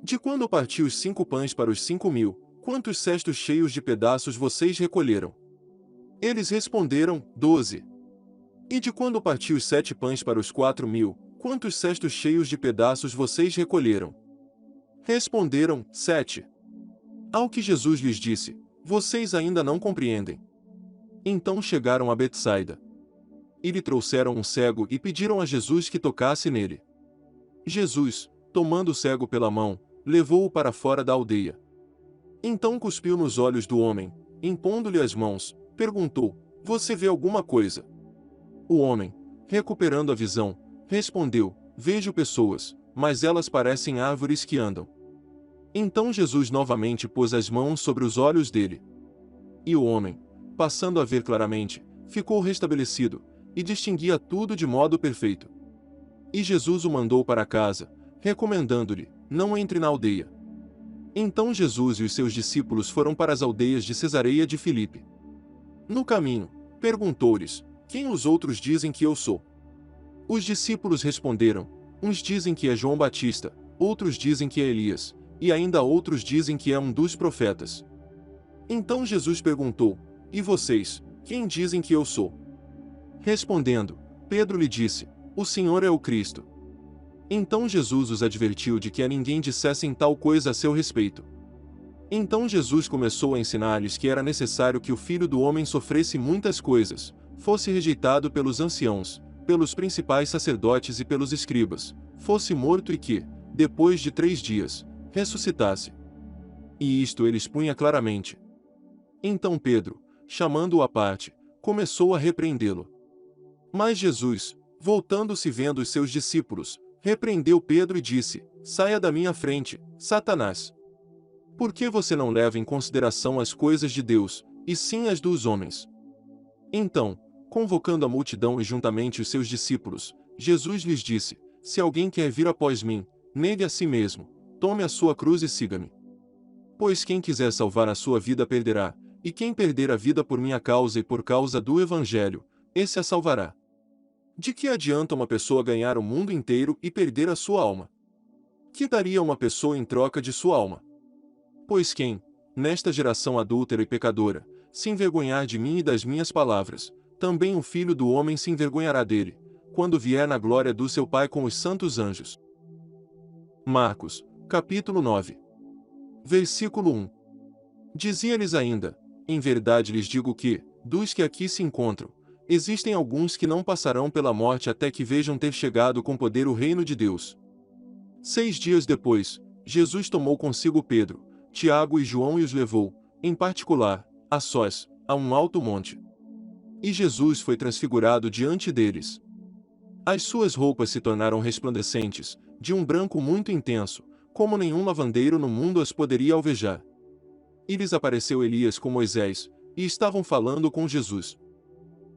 De quando parti os 5 pães para os 5.000, quantos cestos cheios de pedaços vocês recolheram? Eles responderam: 12. E de quando parti os 7 pães para os 4.000, quantos cestos cheios de pedaços vocês recolheram? Responderam: 7. Ao que Jesus lhes disse: Vocês ainda não compreendem. Então chegaram a Betsaida. E lhe trouxeram um cego e pediram a Jesus que tocasse nele. Jesus, tomando o cego pela mão, levou-o para fora da aldeia. Então cuspiu nos olhos do homem, impondo-lhe as mãos, perguntou: Você vê alguma coisa? O homem, recuperando a visão, respondeu: Vejo pessoas, mas elas parecem árvores que andam. Então Jesus novamente pôs as mãos sobre os olhos dele. E o homem, passando a ver claramente, ficou restabelecido, e distinguia tudo de modo perfeito. E Jesus o mandou para casa, recomendando-lhe: Não entre na aldeia. Então Jesus e os seus discípulos foram para as aldeias de Cesareia de Filipe. No caminho, perguntou-lhes: Quem os outros dizem que eu sou? Os discípulos responderam: Uns dizem que é João Batista, outros dizem que é Elias, e ainda outros dizem que é um dos profetas. Então Jesus perguntou: E vocês, quem dizem que eu sou? Respondendo, Pedro lhe disse: O Senhor é o Cristo. Então Jesus os advertiu de que a ninguém dissessem tal coisa a seu respeito. Então Jesus começou a ensinar-lhes que era necessário que o Filho do Homem sofresse muitas coisas, fosse rejeitado pelos anciãos, pelos principais sacerdotes e pelos escribas, fosse morto e que, depois de 3 dias, ressuscitasse. E isto ele expunha claramente. Então Pedro, chamando-o à parte, começou a repreendê-lo. Mas Jesus, voltando-se vendo os seus discípulos, repreendeu Pedro e disse: Saia da minha frente, Satanás. Por que você não leva em consideração as coisas de Deus, e sim as dos homens? Então, convocando a multidão e juntamente os seus discípulos, Jesus lhes disse: Se alguém quer vir após mim, negue a si mesmo, tome a sua cruz e siga-me. Pois quem quiser salvar a sua vida perderá, e quem perder a vida por minha causa e por causa do Evangelho, esse a salvará. De que adianta uma pessoa ganhar o mundo inteiro e perder a sua alma? Que daria uma pessoa em troca de sua alma? Pois quem, nesta geração adúltera e pecadora, se envergonhar de mim e das minhas palavras, também o Filho do Homem se envergonhará dele, quando vier na glória do seu Pai com os santos anjos. Marcos, capítulo 9. Versículo 1. Dizia-lhes ainda: em verdade lhes digo que, dos que aqui se encontram, existem alguns que não passarão pela morte até que vejam ter chegado com poder o reino de Deus. 6 dias depois, Jesus tomou consigo Pedro, Tiago e João e os levou, em particular, a sós, a um alto monte. E Jesus foi transfigurado diante deles. As suas roupas se tornaram resplandecentes, de um branco muito intenso, como nenhum lavandeiro no mundo as poderia alvejar. E lhes apareceu Elias com Moisés, e estavam falando com Jesus.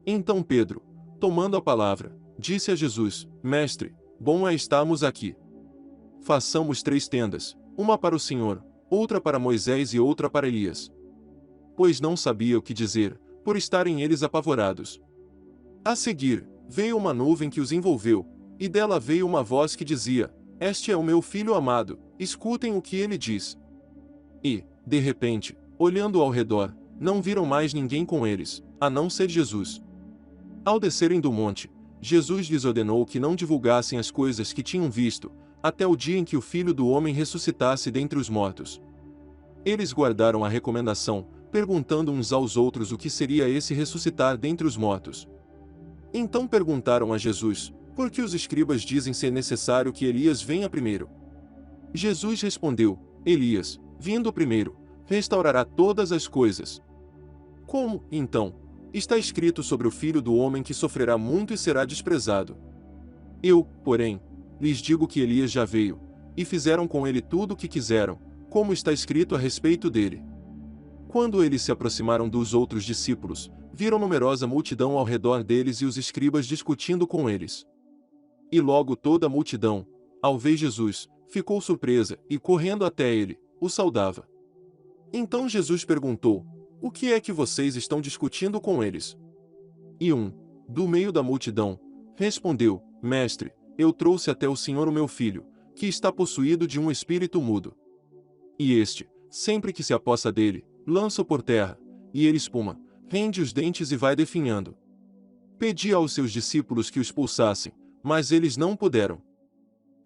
Então Pedro, tomando a palavra, disse a Jesus: Mestre, bom é estarmos aqui. Façamos 3 tendas, uma para o Senhor, outra para Moisés e outra para Elias. Pois não sabia o que dizer, por estarem eles apavorados. A seguir, veio uma nuvem que os envolveu, e dela veio uma voz que dizia: Este é o meu filho amado, escutem o que ele diz. E, de repente, olhando ao redor, não viram mais ninguém com eles, a não ser Jesus. Ao descerem do monte, Jesus lhes ordenou que não divulgassem as coisas que tinham visto, até o dia em que o Filho do Homem ressuscitasse dentre os mortos. Eles guardaram a recomendação, perguntando uns aos outros o que seria esse ressuscitar dentre os mortos. Então perguntaram a Jesus: por que os escribas dizem ser necessário que Elias venha primeiro? Jesus respondeu: Elias, vindo primeiro, restaurará todas as coisas. Como, então, está escrito sobre o Filho do Homem que sofrerá muito e será desprezado? Eu, porém, lhes digo que Elias já veio, e fizeram com ele tudo o que quiseram, como está escrito a respeito dele. Quando eles se aproximaram dos outros discípulos, viram numerosa multidão ao redor deles e os escribas discutindo com eles. E logo toda a multidão, ao ver Jesus, ficou surpresa e, correndo até ele, o saudava. Então Jesus perguntou: o que é que vocês estão discutindo com eles? E do meio da multidão, respondeu: Mestre, eu trouxe até o Senhor o meu filho, que está possuído de um espírito mudo. E este, sempre que se apossa dele, lança-o por terra, e ele espuma, rende os dentes e vai definhando. Pedi aos seus discípulos que o expulsassem, mas eles não puderam.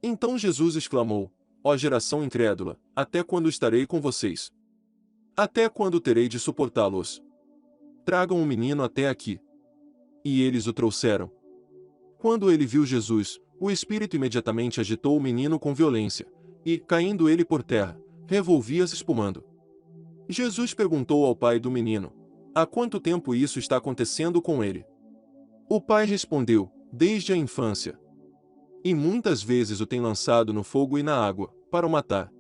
Então Jesus exclamou: ó geração incrédula, até quando estarei com vocês? Até quando terei de suportá-los? Tragam o menino até aqui. E eles o trouxeram. Quando ele viu Jesus, o espírito imediatamente agitou o menino com violência, e, caindo ele por terra, revolvia-se espumando. Jesus perguntou ao pai do menino: há quanto tempo isso está acontecendo com ele? O pai respondeu: desde a infância. E muitas vezes o tem lançado no fogo e na água, para o matar.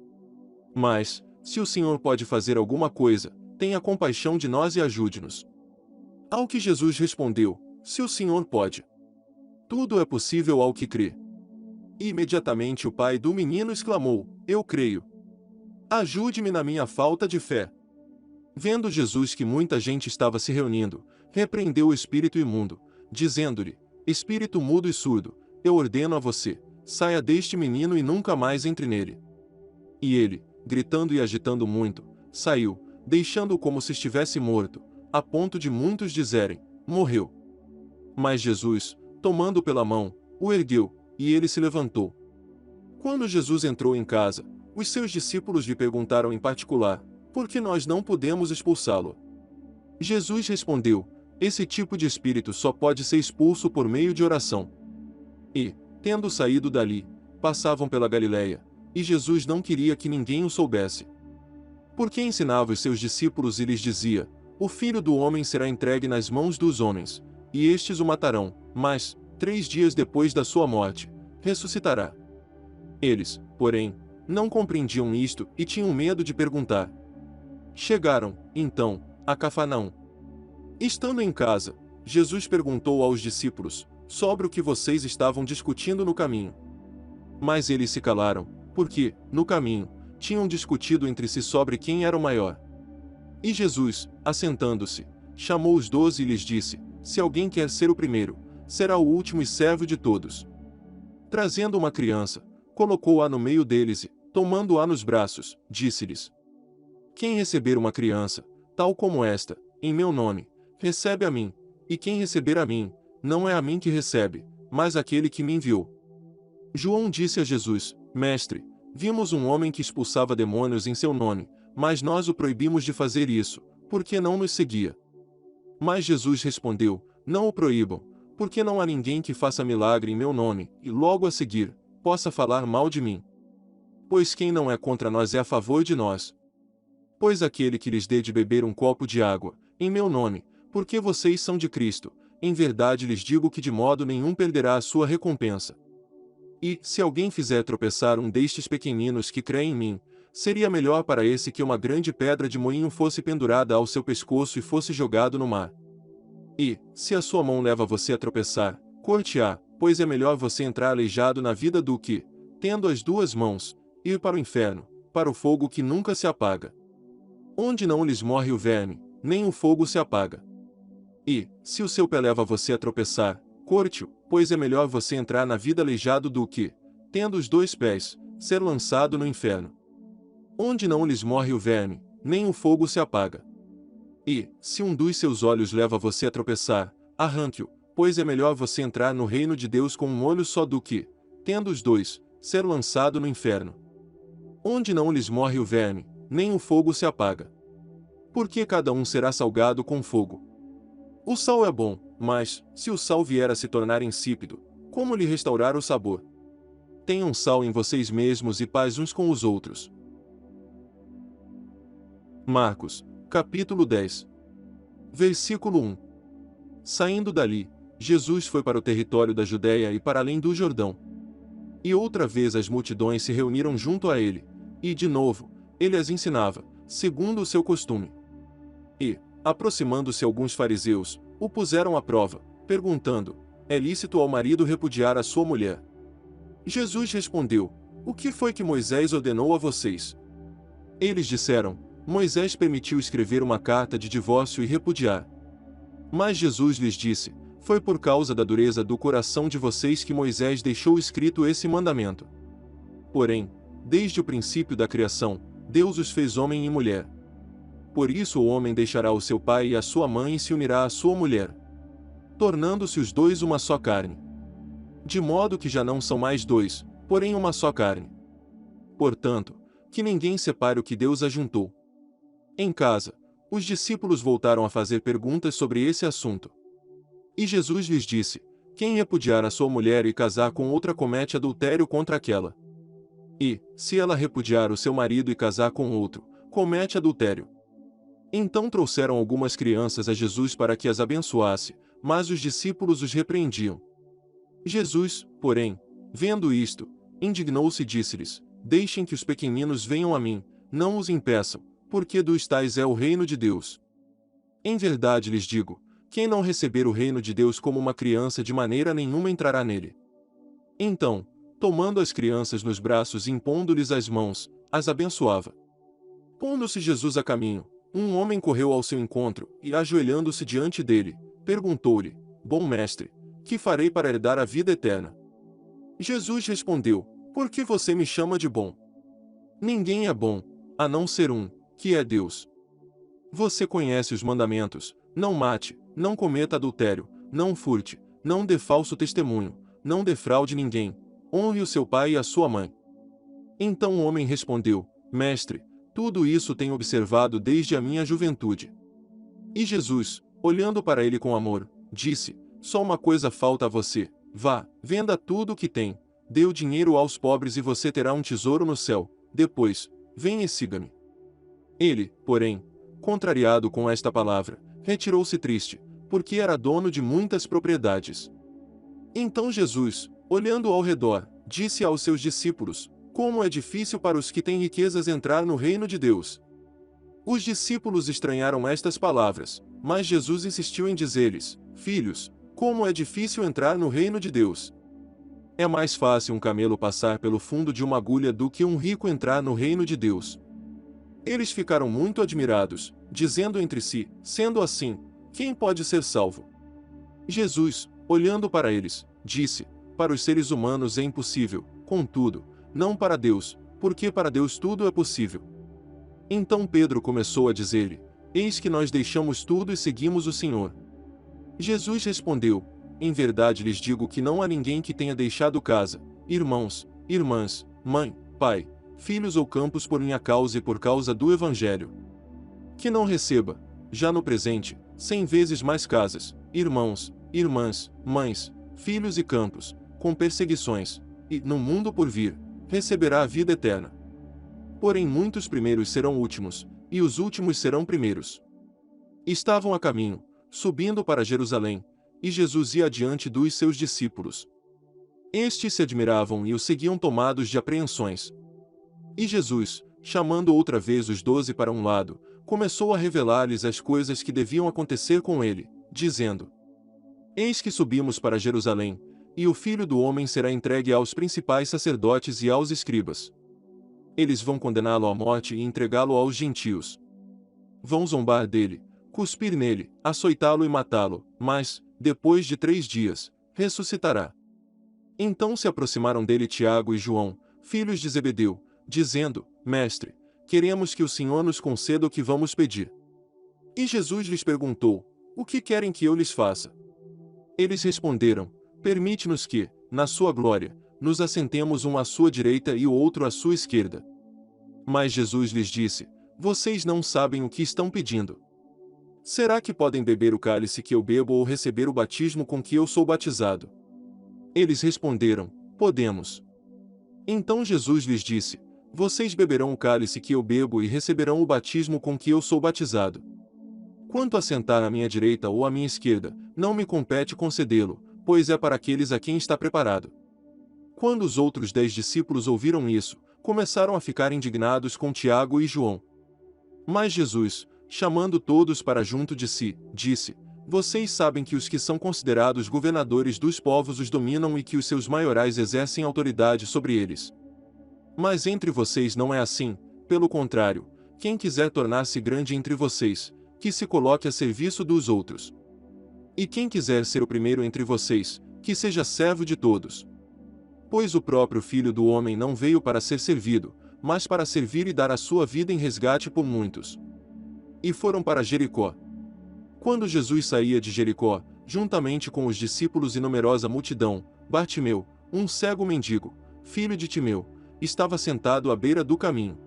Mas, se o Senhor pode fazer alguma coisa, tenha compaixão de nós e ajude-nos. Ao que Jesus respondeu: se o Senhor pode. Tudo é possível ao que crê. E imediatamente o pai do menino exclamou: eu creio. Ajude-me na minha falta de fé. Vendo Jesus que muita gente estava se reunindo, repreendeu o espírito imundo, dizendo-lhe: espírito mudo e surdo, eu ordeno a você, saia deste menino e nunca mais entre nele. E ele, gritando e agitando muito, saiu, deixando-o como se estivesse morto, a ponto de muitos dizerem: morreu. Mas Jesus, tomando pela mão, o ergueu, e ele se levantou. Quando Jesus entrou em casa, os seus discípulos lhe perguntaram em particular: por que nós não podemos expulsá-lo? Jesus respondeu: esse tipo de espírito só pode ser expulso por meio de oração. E, tendo saído dali, passavam pela Galileia, e Jesus não queria que ninguém o soubesse. Porque ensinava os seus discípulos e lhes dizia: o Filho do Homem será entregue nas mãos dos homens, e estes o matarão, mas, 3 dias depois da sua morte, ressuscitará. Eles, porém, não compreendiam isto e tinham medo de perguntar. Chegaram, então, a Cafarnaum. Estando em casa, Jesus perguntou aos discípulos sobre o que vocês estavam discutindo no caminho. Mas eles se calaram, porque, no caminho, tinham discutido entre si sobre quem era o maior. E Jesus, assentando-se, chamou os 12 e lhes disse: se alguém quer ser o primeiro, será o último e servo de todos. Trazendo uma criança, colocou-a no meio deles e, tomando-a nos braços, disse-lhes: quem receber uma criança, tal como esta, em meu nome, recebe a mim, E quem receber a mim, não é a mim que recebe, mas aquele que me enviou. João disse a Jesus: Mestre, vimos um homem que expulsava demônios em seu nome, mas nós o proibimos de fazer isso, porque não nos seguia. Mas Jesus respondeu: Não o proíbam, porque não há ninguém que faça milagre em meu nome, e logo a seguir, possa falar mal de mim. Pois quem não é contra nós é a favor de nós. Pois aquele que lhes dê de beber um copo de água, em meu nome, porque vocês são de Cristo, em verdade lhes digo que de modo nenhum perderá a sua recompensa. E, se alguém fizer tropeçar um destes pequeninos que crê em mim, seria melhor para esse que uma grande pedra de moinho fosse pendurada ao seu pescoço e fosse jogado no mar. E, se a sua mão leva você a tropeçar, corte-a, pois é melhor você entrar aleijado na vida do que, tendo as duas mãos, ir para o inferno, para o fogo que nunca se apaga. Onde não lhes morre o verme, nem o fogo se apaga. E, se o seu pé leva você a tropeçar, corte-o, pois é melhor você entrar na vida aleijado do que, tendo os dois pés, ser lançado no inferno. Onde não lhes morre o verme, nem o fogo se apaga. E, se um dos seus olhos leva você a tropeçar, arranque-o, pois é melhor você entrar no reino de Deus com um olho só do que, tendo os dois, ser lançado no inferno. Onde não lhes morre o verme, nem o fogo se apaga. Porque cada um será salgado com fogo. O sal é bom, mas, se o sal vier a se tornar insípido, como lhe restaurar o sabor? Tenham sal em vocês mesmos e paz uns com os outros. Marcos, capítulo 10. Versículo 1. Saindo dali, Jesus foi para o território da Judéia e para além do Jordão. E outra vez as multidões se reuniram junto a ele, e de novo, ele as ensinava, segundo o seu costume. E, aproximando-se alguns fariseus, o puseram à prova, perguntando: É lícito ao marido repudiar a sua mulher? Jesus respondeu: O que foi que Moisés ordenou a vocês? Eles disseram: Moisés permitiu escrever uma carta de divórcio e repudiar. Mas Jesus lhes disse: Foi por causa da dureza do coração de vocês que Moisés deixou escrito esse mandamento. Porém, desde o princípio da criação, Deus os fez homem e mulher. Por isso o homem deixará o seu pai e a sua mãe e se unirá à sua mulher, tornando-se os dois uma só carne. De modo que já não são mais dois, porém uma só carne. Portanto, que ninguém separe o que Deus ajuntou. Em casa, os discípulos voltaram a fazer perguntas sobre esse assunto. E Jesus lhes disse: Quem repudiar a sua mulher e casar com outra comete adultério contra aquela. E, se ela repudiar o seu marido e casar com outro, comete adultério. Então trouxeram algumas crianças a Jesus para que as abençoasse, mas os discípulos os repreendiam. Jesus, porém, vendo isto, indignou-se e disse-lhes: Deixem que os pequeninos venham a mim, não os impeçam, porque dos tais é o reino de Deus. Em verdade lhes digo, quem não receber o reino de Deus como uma criança de maneira nenhuma entrará nele. Então, tomando as crianças nos braços e impondo-lhes as mãos, as abençoava. Pondo-se Jesus a caminho, um homem correu ao seu encontro, e ajoelhando-se diante dele, perguntou-lhe: Bom mestre, que farei para herdar a vida eterna? Jesus respondeu: Por que você me chama de bom? Ninguém é bom, a não ser um, que é Deus. Você conhece os mandamentos: não mate, não cometa adultério, não furte, não dê falso testemunho, não defraude ninguém, honre o seu pai e a sua mãe. Então o homem respondeu: Mestre, tudo isso tenho observado desde a minha juventude. E Jesus, olhando para ele com amor, disse: Só uma coisa falta a você: vá, venda tudo o que tem, dê o dinheiro aos pobres e você terá um tesouro no céu, depois, venha e siga-me. Ele, porém, contrariado com esta palavra, retirou-se triste, porque era dono de muitas propriedades. Então Jesus, olhando ao redor, disse aos seus discípulos: Como é difícil para os que têm riquezas entrar no reino de Deus. Os discípulos estranharam estas palavras, mas Jesus insistiu em dizer-lhes: Filhos, como é difícil entrar no reino de Deus. É mais fácil um camelo passar pelo fundo de uma agulha do que um rico entrar no reino de Deus. Eles ficaram muito admirados, dizendo entre si: Sendo assim, quem pode ser salvo? Jesus, olhando para eles, disse: Para os seres humanos é impossível, contudo, não para Deus, porque para Deus tudo é possível. Então Pedro começou a dizer-lhe: Eis que nós deixamos tudo e seguimos o Senhor. Jesus respondeu: Em verdade lhes digo que não há ninguém que tenha deixado casa, irmãos, irmãs, mãe, pai, filhos ou campos por minha causa e por causa do Evangelho, que não receba, já no presente, 100 vezes mais casas, irmãos, irmãs, mães, filhos e campos, com perseguições, e, no mundo por vir, receberá a vida eterna. Porém muitos primeiros serão últimos, e os últimos serão primeiros. Estavam a caminho, subindo para Jerusalém, e Jesus ia adiante dos seus discípulos. Estes se admiravam e o seguiam tomados de apreensões. E Jesus, chamando outra vez os 12 para um lado, começou a revelar-lhes as coisas que deviam acontecer com ele, dizendo: Eis que subimos para Jerusalém, e o Filho do Homem será entregue aos principais sacerdotes e aos escribas. Eles vão condená-lo à morte e entregá-lo aos gentios. Vão zombar dele, cuspir nele, açoitá-lo e matá-lo, mas, depois de 3 dias, ressuscitará. Então se aproximaram dele Tiago e João, filhos de Zebedeu, dizendo: Mestre, queremos que o Senhor nos conceda o que vamos pedir. E Jesus lhes perguntou: O que querem que eu lhes faça? Eles responderam: Permite-nos que, na sua glória, nos assentemos um à sua direita e o outro à sua esquerda. Mas Jesus lhes disse: Vocês não sabem o que estão pedindo. Será que podem beber o cálice que eu bebo ou receber o batismo com que eu sou batizado? Eles responderam: Podemos. Então Jesus lhes disse: Vocês beberão o cálice que eu bebo e receberão o batismo com que eu sou batizado. Quanto a sentar à minha direita ou à minha esquerda, não me compete concedê-lo, pois é para aqueles a quem está preparado. Quando os outros 10 discípulos ouviram isso, começaram a ficar indignados com Tiago e João. Mas Jesus, chamando todos para junto de si, disse: Vocês sabem que os que são considerados governadores dos povos os dominam e que os seus maiorais exercem autoridade sobre eles. Mas entre vocês não é assim, pelo contrário, quem quiser tornar-se grande entre vocês, que se coloque a serviço dos outros. E quem quiser ser o primeiro entre vocês, que seja servo de todos. Pois o próprio Filho do Homem não veio para ser servido, mas para servir e dar a sua vida em resgate por muitos. E foram para Jericó. Quando Jesus saía de Jericó, juntamente com os discípulos e numerosa multidão, Bartimeu, um cego mendigo, filho de Timeu, estava sentado à beira do caminho.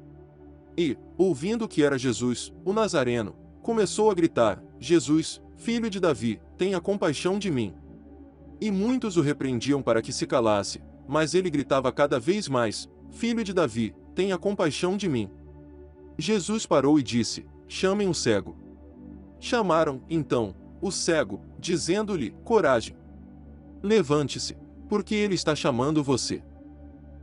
E, ouvindo que era Jesus, o Nazareno, começou a gritar: Jesus, filho de Davi, tenha compaixão de mim. E muitos o repreendiam para que se calasse, mas ele gritava cada vez mais: Filho de Davi, tenha compaixão de mim. Jesus parou e disse: Chamem o cego. Chamaram, então, o cego, dizendo-lhe: Coragem. Levante-se, porque ele está chamando você.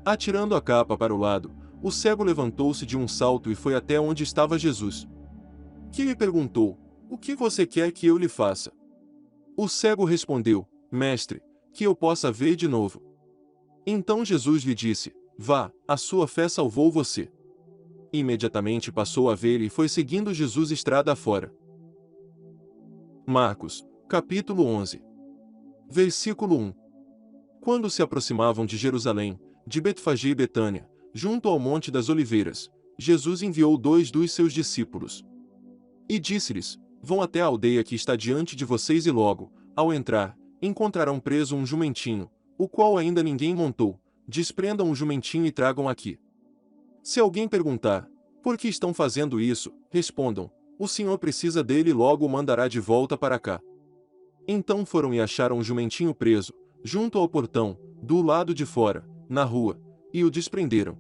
Atirando a capa para o lado, o cego levantou-se de um salto e foi até onde estava Jesus. Que lhe perguntou: O que você quer que eu lhe faça? O cego respondeu: Mestre, que eu possa ver de novo. Então Jesus lhe disse: Vá, a sua fé salvou você. Imediatamente passou a ver e foi seguindo Jesus estrada afora. Marcos, capítulo 11. Versículo 1. Quando se aproximavam de Jerusalém, de Betfagé e Betânia, junto ao Monte das Oliveiras, Jesus enviou 2 dos seus discípulos. E disse-lhes: Vão até a aldeia que está diante de vocês e logo, ao entrar, encontrarão preso um jumentinho, o qual ainda ninguém montou. Desprendam o jumentinho e tragam aqui. Se alguém perguntar: Por que estão fazendo isso? Respondam: O Senhor precisa dele e logo o mandará de volta para cá. Então foram e acharam o jumentinho preso, junto ao portão, do lado de fora, na rua, e o desprenderam.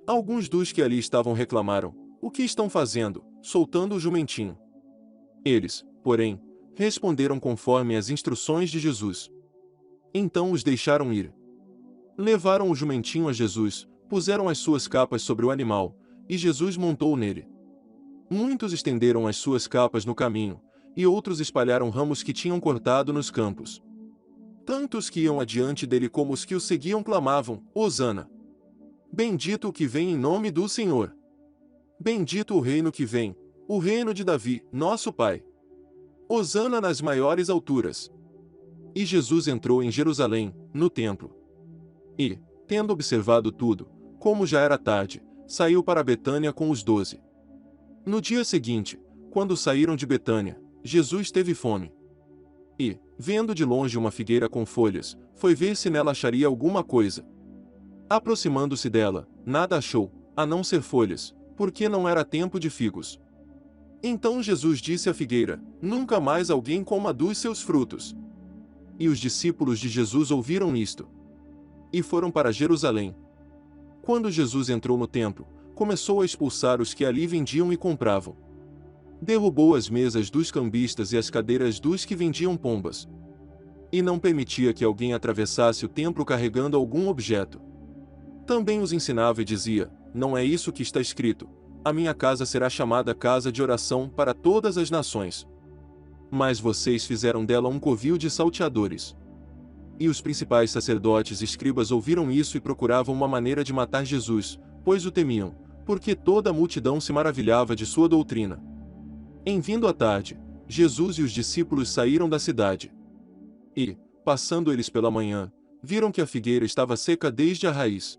Alguns dos que ali estavam reclamaram: O que estão fazendo, soltando o jumentinho? Eles, porém, responderam conforme as instruções de Jesus. Então os deixaram ir. Levaram o jumentinho a Jesus, puseram as suas capas sobre o animal, e Jesus montou nele. Muitos estenderam as suas capas no caminho, e outros espalharam ramos que tinham cortado nos campos. Tantos que iam adiante dele como os que o seguiam clamavam: Hosana! Bendito o que vem em nome do Senhor! Bendito o reino que vem, o reino de Davi, nosso Pai! Hosana nas maiores alturas! E Jesus entrou em Jerusalém, no templo. E, tendo observado tudo, como já era tarde, saiu para Betânia com os 12. No dia seguinte, quando saíram de Betânia, Jesus teve fome. E, vendo de longe uma figueira com folhas, foi ver se nela acharia alguma coisa. Aproximando-se dela, nada achou, a não ser folhas, porque não era tempo de figos. Então Jesus disse à figueira: Nunca mais alguém coma dos seus frutos. E os discípulos de Jesus ouviram isto. E foram para Jerusalém. Quando Jesus entrou no templo, começou a expulsar os que ali vendiam e compravam. Derrubou as mesas dos cambistas e as cadeiras dos que vendiam pombas. E não permitia que alguém atravessasse o templo carregando algum objeto. Também os ensinava e dizia: Não é isso que está escrito: A minha casa será chamada casa de oração para todas as nações. Mas vocês fizeram dela um covil de salteadores. E os principais sacerdotes e escribas ouviram isso e procuravam uma maneira de matar Jesus, pois o temiam, porque toda a multidão se maravilhava de sua doutrina. Em vindo a tarde, Jesus e os discípulos saíram da cidade. E, passando eles pela manhã, viram que a figueira estava seca desde a raiz.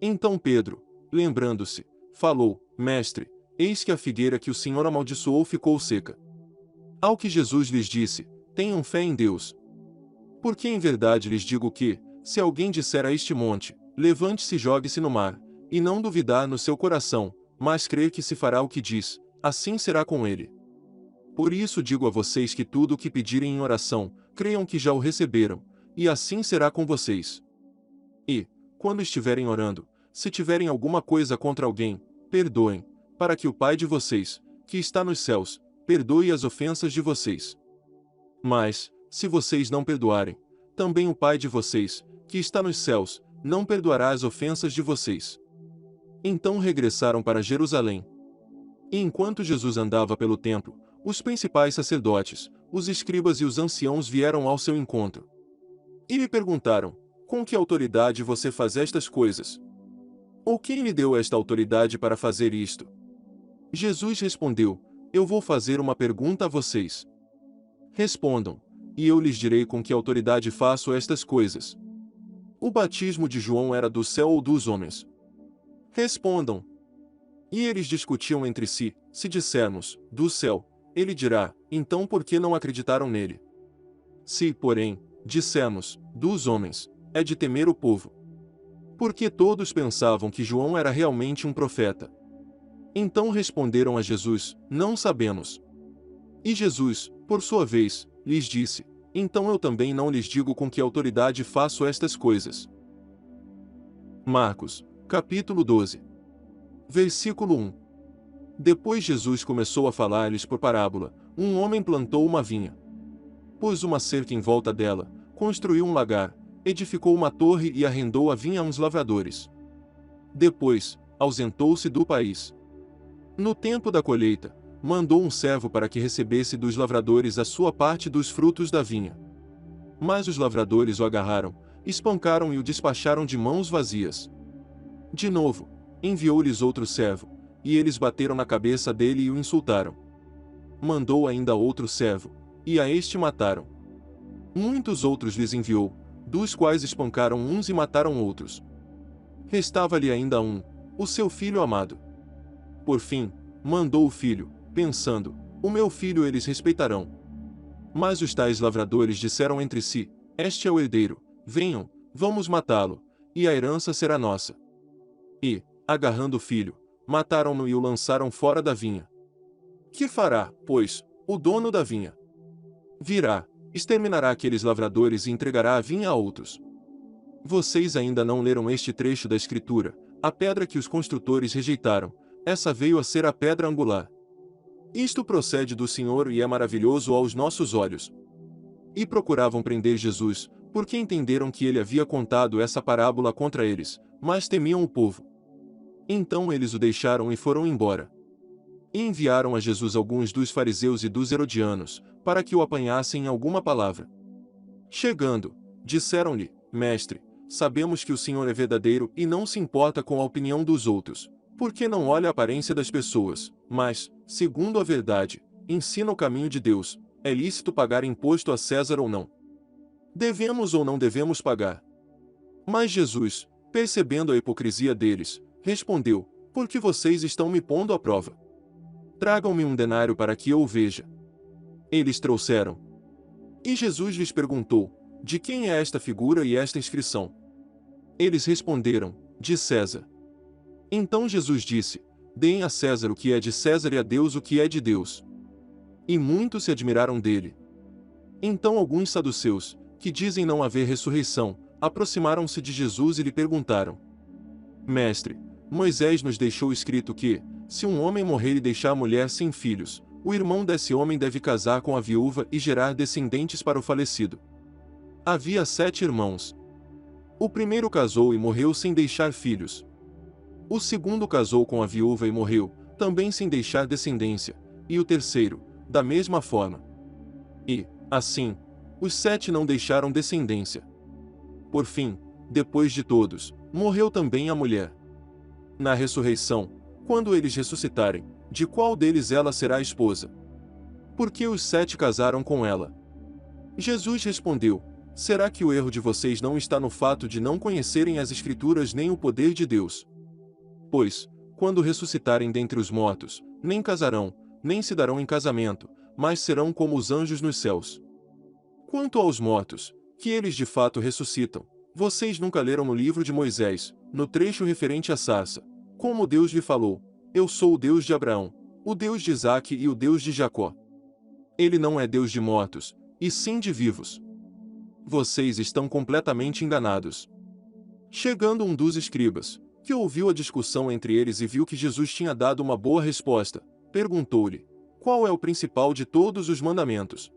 Então Pedro, lembrando-se, falou: Mestre, eis que a figueira que o Senhor amaldiçoou ficou seca. Ao que Jesus lhes disse: Tenham fé em Deus. Porque em verdade lhes digo que, se alguém disser a este monte: Levante-se e jogue-se no mar, e não duvidar no seu coração, mas crer que se fará o que diz, assim será com ele. Por isso digo a vocês que tudo o que pedirem em oração, creiam que já o receberam, e assim será com vocês. E, quando estiverem orando, se tiverem alguma coisa contra alguém, perdoem, para que o Pai de vocês, que está nos céus, perdoe as ofensas de vocês. Mas, se vocês não perdoarem, também o Pai de vocês, que está nos céus, não perdoará as ofensas de vocês. Então regressaram para Jerusalém. E enquanto Jesus andava pelo templo, os principais sacerdotes, os escribas e os anciãos vieram ao seu encontro. E lhe perguntaram: Com que autoridade você faz estas coisas? Ou quem lhe deu esta autoridade para fazer isto? Jesus respondeu: Eu vou fazer uma pergunta a vocês. Respondam, e eu lhes direi com que autoridade faço estas coisas. O batismo de João era do céu ou dos homens? Respondam. E eles discutiam entre si: Se dissermos, do céu, ele dirá: Então por que não acreditaram nele? Se, porém, dissermos, dos homens, é de temer o povo. Porque todos pensavam que João era realmente um profeta. Então responderam a Jesus: Não sabemos. E Jesus, por sua vez, lhes disse: Então eu também não lhes digo com que autoridade faço estas coisas. Marcos, capítulo 12. Versículo 1. Depois Jesus começou a falar-lhes por parábola: Um homem plantou uma vinha. Pôs uma cerca em volta dela, construiu um lagar, edificou uma torre e arrendou a vinha a uns lavradores. Depois, ausentou-se do país. No tempo da colheita, mandou um servo para que recebesse dos lavradores a sua parte dos frutos da vinha. Mas os lavradores o agarraram, espancaram e o despacharam de mãos vazias. De novo, enviou-lhes outro servo, e eles bateram na cabeça dele e o insultaram. Mandou ainda outro servo, e a este mataram. Muitos outros lhes enviou, dos quais espancaram uns e mataram outros. Restava-lhe ainda um, o seu filho amado. Por fim, mandou o filho, pensando: O meu filho eles respeitarão. Mas os tais lavradores disseram entre si: Este é o herdeiro, venham, vamos matá-lo, e a herança será nossa. E, agarrando o filho, mataram-no e o lançaram fora da vinha. Que fará, pois, o dono da vinha? Virá, exterminará aqueles lavradores e entregará a vinha a outros. Vocês ainda não leram este trecho da Escritura: A pedra que os construtores rejeitaram, essa veio a ser a pedra angular. Isto procede do Senhor e é maravilhoso aos nossos olhos. E procuravam prender Jesus, porque entenderam que ele havia contado essa parábola contra eles, mas temiam o povo. Então eles o deixaram e foram embora. E enviaram a Jesus alguns dos fariseus e dos herodianos, para que o apanhassem em alguma palavra. Chegando, disseram-lhe: Mestre, sabemos que o Senhor é verdadeiro e não se importa com a opinião dos outros, porque não olha a aparência das pessoas, mas, segundo a verdade, ensina o caminho de Deus. É lícito pagar imposto a César ou não? Devemos ou não devemos pagar? Mas Jesus, percebendo a hipocrisia deles, respondeu: Por que vocês estão me pondo à prova? Tragam-me um denário para que eu o veja. Eles trouxeram. E Jesus lhes perguntou: de quem é esta figura e esta inscrição? Eles responderam: de César. Então Jesus disse: deem a César o que é de César e a Deus o que é de Deus. E muitos se admiraram dele. Então alguns saduceus, que dizem não haver ressurreição, aproximaram-se de Jesus e lhe perguntaram: Mestre, Moisés nos deixou escrito que, se um homem morrer e deixar a mulher sem filhos, o irmão desse homem deve casar com a viúva e gerar descendentes para o falecido. Havia 7 irmãos. O primeiro casou e morreu sem deixar filhos. O segundo casou com a viúva e morreu, também sem deixar descendência, e o terceiro, da mesma forma. E, assim, os 7 não deixaram descendência. Por fim, depois de todos, morreu também a mulher. Na ressurreição, quando eles ressuscitarem, de qual deles ela será esposa? Porque os 7 casaram com ela. Jesus respondeu: será que o erro de vocês não está no fato de não conhecerem as Escrituras nem o poder de Deus? Pois, quando ressuscitarem dentre os mortos, nem casarão, nem se darão em casamento, mas serão como os anjos nos céus. Quanto aos mortos, que eles de fato ressuscitam, vocês nunca leram no livro de Moisés, no trecho referente à sarça, como Deus lhe falou: eu sou o Deus de Abraão, o Deus de Isaque e o Deus de Jacó. Ele não é Deus de mortos, e sim de vivos. Vocês estão completamente enganados. Chegando um dos escribas, que ouviu a discussão entre eles e viu que Jesus tinha dado uma boa resposta, perguntou-lhe: qual é o principal de todos os mandamentos?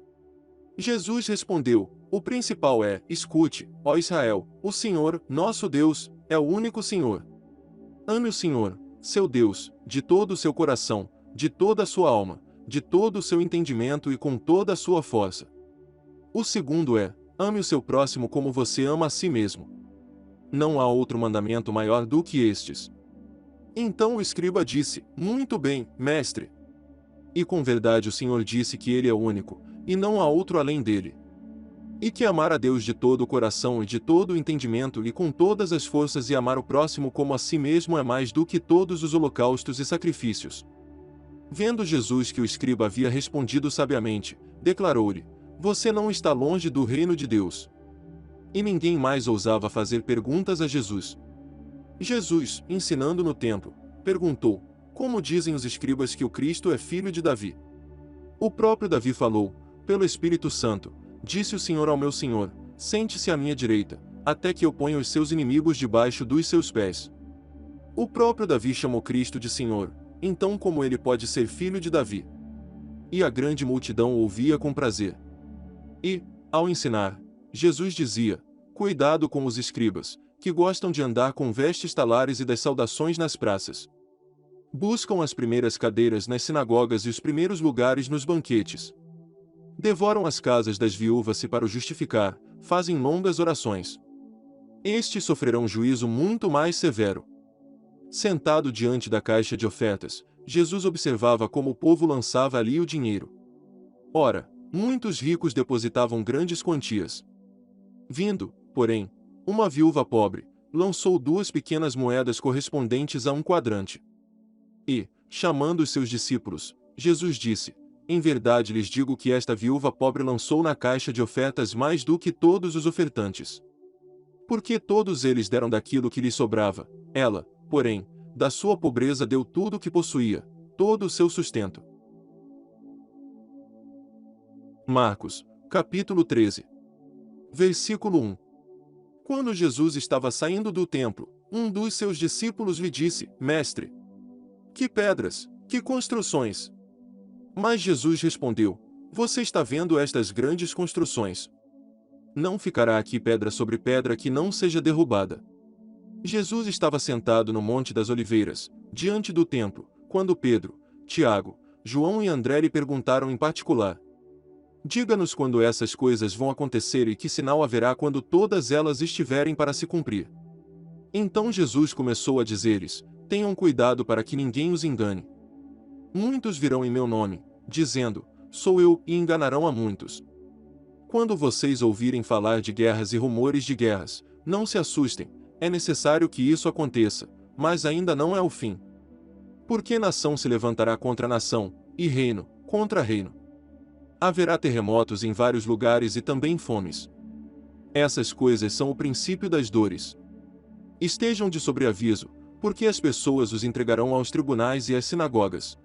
Jesus respondeu: o principal é: escute, ó Israel, o Senhor, nosso Deus, é o único Senhor. Ame o Senhor, seu Deus, de todo o seu coração, de toda a sua alma, de todo o seu entendimento e com toda a sua força. O segundo é: ame o seu próximo como você ama a si mesmo. Não há outro mandamento maior do que estes. Então o escriba disse: muito bem, mestre. E com verdade o Senhor disse que ele é o único, e não há outro além dele. E que amar a Deus de todo o coração e de todo o entendimento e com todas as forças e amar o próximo como a si mesmo é mais do que todos os holocaustos e sacrifícios. Vendo Jesus que o escriba havia respondido sabiamente, declarou-lhe: você não está longe do reino de Deus. E ninguém mais ousava fazer perguntas a Jesus. Jesus, ensinando no templo, perguntou: como dizem os escribas que o Cristo é filho de Davi? O próprio Davi falou: pelo Espírito Santo, disse o Senhor ao meu Senhor: sente-se à minha direita, até que eu ponha os seus inimigos debaixo dos seus pés. O próprio Davi chamou Cristo de Senhor, então como ele pode ser filho de Davi? E a grande multidão o ouvia com prazer. E, ao ensinar, Jesus dizia: cuidado com os escribas, que gostam de andar com vestes talares e das saudações nas praças. Buscam as primeiras cadeiras nas sinagogas e os primeiros lugares nos banquetes. Devoram as casas das viúvas e para o justificar, fazem longas orações. Estes sofrerão juízo muito mais severo. Sentado diante da caixa de ofertas, Jesus observava como o povo lançava ali o dinheiro. Ora, muitos ricos depositavam grandes quantias. Vindo, porém, uma viúva pobre, lançou 2 pequenas moedas correspondentes a um quadrante. E, chamando os seus discípulos, Jesus disse: em verdade lhes digo que esta viúva pobre lançou na caixa de ofertas mais do que todos os ofertantes. Porque todos eles deram daquilo que lhes sobrava, ela, porém, da sua pobreza deu tudo o que possuía, todo o seu sustento. Marcos, capítulo 13. Versículo 1. Quando Jesus estava saindo do templo, um dos seus discípulos lhe disse: Mestre, que pedras, que construções! Mas Jesus respondeu: você está vendo estas grandes construções? Não ficará aqui pedra sobre pedra que não seja derrubada. Jesus estava sentado no Monte das Oliveiras, diante do templo, quando Pedro, Tiago, João e André lhe perguntaram em particular: diga-nos quando essas coisas vão acontecer e que sinal haverá quando todas elas estiverem para se cumprir. Então Jesus começou a dizer-lhes: tenham cuidado para que ninguém os engane. Muitos virão em meu nome, dizendo: sou eu, e enganarão a muitos. Quando vocês ouvirem falar de guerras e rumores de guerras, não se assustem, é necessário que isso aconteça, mas ainda não é o fim. Porque nação se levantará contra nação, e reino contra reino. Haverá terremotos em vários lugares e também fomes. Essas coisas são o princípio das dores. Estejam de sobreaviso, porque as pessoas os entregarão aos tribunais e às sinagogas.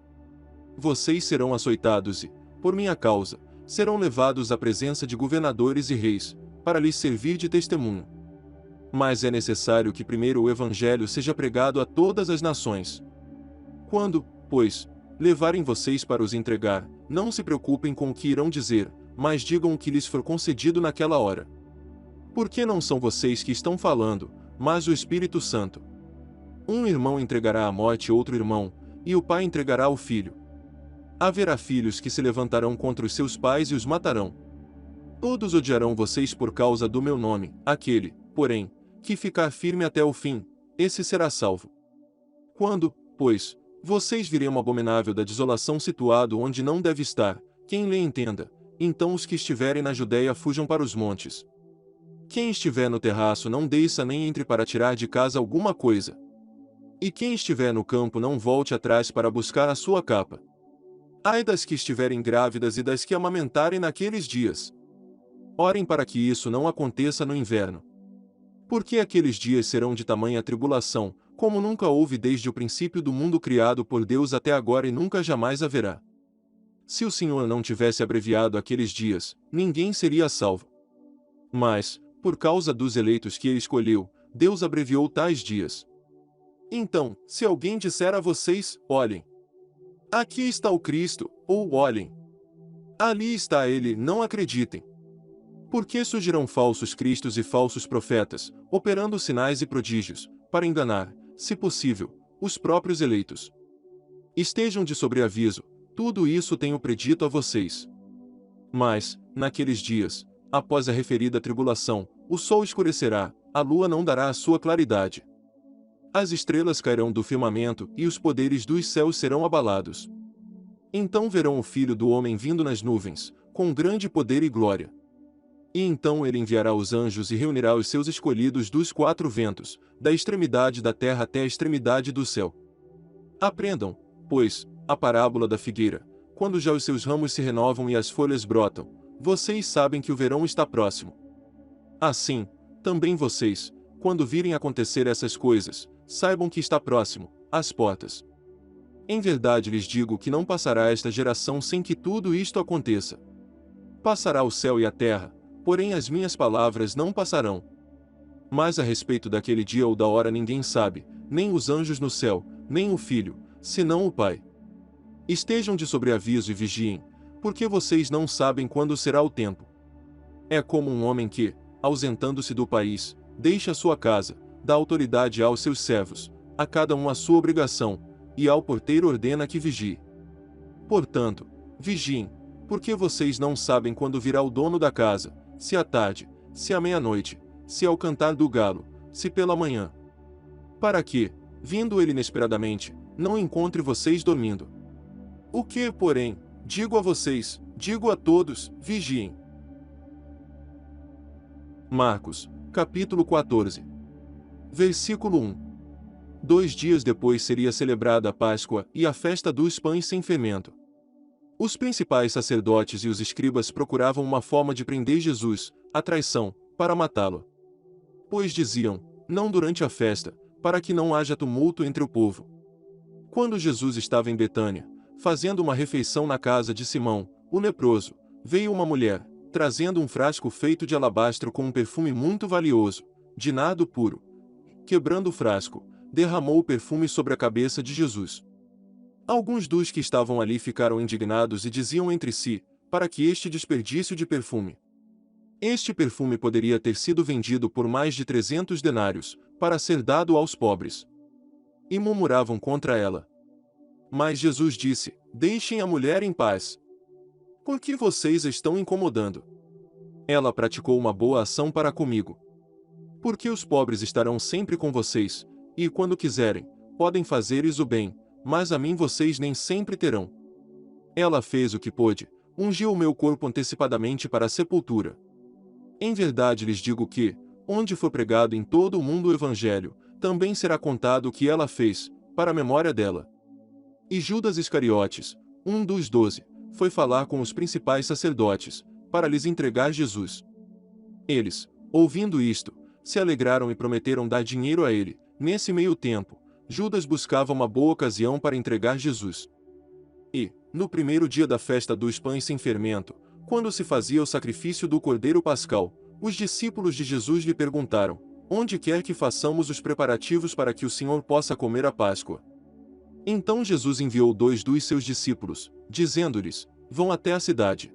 Vocês serão açoitados e, por minha causa, serão levados à presença de governadores e reis, para lhes servir de testemunho. Mas é necessário que primeiro o Evangelho seja pregado a todas as nações. Quando, pois, levarem vocês para os entregar, não se preocupem com o que irão dizer, mas digam o que lhes for concedido naquela hora. Porque não são vocês que estão falando, mas o Espírito Santo. Um irmão entregará à morte outro irmão, e o pai entregará o filho. Haverá filhos que se levantarão contra os seus pais e os matarão. Todos odiarão vocês por causa do meu nome, aquele, porém, que ficar firme até o fim, esse será salvo. Quando, pois, vocês virem um abominável da desolação situado onde não deve estar, quem lhe entenda, então os que estiverem na Judéia fujam para os montes. Quem estiver no terraço não desça nem entre para tirar de casa alguma coisa. E quem estiver no campo não volte atrás para buscar a sua capa. Ai das que estiverem grávidas e das que amamentarem naqueles dias. Orem para que isso não aconteça no inverno. Porque aqueles dias serão de tamanha tribulação, como nunca houve desde o princípio do mundo criado por Deus até agora e nunca jamais haverá. Se o Senhor não tivesse abreviado aqueles dias, ninguém seria salvo. Mas, por causa dos eleitos que ele escolheu, Deus abreviou tais dias. Então, se alguém disser a vocês, olhem, aqui está o Cristo, ou olhem, ali está ele, não acreditem. Porque surgirão falsos cristos e falsos profetas, operando sinais e prodígios, para enganar, se possível, os próprios eleitos. Estejam de sobreaviso, tudo isso tenho predito a vocês. Mas, naqueles dias, após a referida tribulação, o sol escurecerá, a lua não dará a sua claridade. As estrelas cairão do firmamento e os poderes dos céus serão abalados. Então verão o Filho do Homem vindo nas nuvens, com grande poder e glória. E então ele enviará os anjos e reunirá os seus escolhidos dos quatro ventos, da extremidade da terra até a extremidade do céu. Aprendam, pois, a parábola da figueira, quando já os seus ramos se renovam e as folhas brotam, vocês sabem que o verão está próximo. Assim, também vocês, quando virem acontecer essas coisas, saibam que está próximo, às portas. Em verdade lhes digo que não passará esta geração sem que tudo isto aconteça. Passará o céu e a terra, porém as minhas palavras não passarão. Mas a respeito daquele dia ou da hora ninguém sabe, nem os anjos no céu, nem o Filho, senão o Pai. Estejam de sobreaviso e vigiem, porque vocês não sabem quando será o tempo. É como um homem que, ausentando-se do país, deixa sua casa, dá autoridade aos seus servos, a cada um a sua obrigação, e ao porteiro ordena que vigie. Portanto, vigiem, porque vocês não sabem quando virá o dono da casa, se à tarde, se à meia-noite, se ao cantar do galo, se pela manhã. Para que, vindo ele inesperadamente, não encontre vocês dormindo. O que, porém, digo a vocês, digo a todos, vigiem. Marcos, capítulo 14. Versículo 1. 2 dias depois seria celebrada a Páscoa e a festa dos pães sem fermento. Os principais sacerdotes e os escribas procuravam uma forma de prender Jesus, a traição, para matá-lo. Pois diziam, não durante a festa, para que não haja tumulto entre o povo. Quando Jesus estava em Betânia, fazendo uma refeição na casa de Simão, o leproso, veio uma mulher, trazendo um frasco feito de alabastro com um perfume muito valioso, de nardo puro. Quebrando o frasco, derramou o perfume sobre a cabeça de Jesus. Alguns dos que estavam ali ficaram indignados e diziam entre si, para que este desperdício de perfume? Este perfume poderia ter sido vendido por mais de 300 denários, para ser dado aos pobres. E murmuravam contra ela. Mas Jesus disse, deixem a mulher em paz. Por que vocês estão incomodando? Ela praticou uma boa ação para comigo. Porque os pobres estarão sempre com vocês, e quando quiserem, podem fazer-lhes o bem, mas a mim vocês nem sempre terão. Ela fez o que pôde, ungiu o meu corpo antecipadamente para a sepultura. Em verdade lhes digo que, onde for pregado em todo o mundo o Evangelho, também será contado o que ela fez, para a memória dela. E Judas Iscariotes, um dos 12, foi falar com os principais sacerdotes, para lhes entregar Jesus. Eles, ouvindo isto, se alegraram e prometeram dar dinheiro a ele. Nesse meio tempo, Judas buscava uma boa ocasião para entregar Jesus. E, no primeiro dia da festa dos pães sem fermento, quando se fazia o sacrifício do cordeiro pascal, os discípulos de Jesus lhe perguntaram: onde quer que façamos os preparativos para que o Senhor possa comer a Páscoa? Então Jesus enviou 2 dos seus discípulos, dizendo-lhes: vão até a cidade.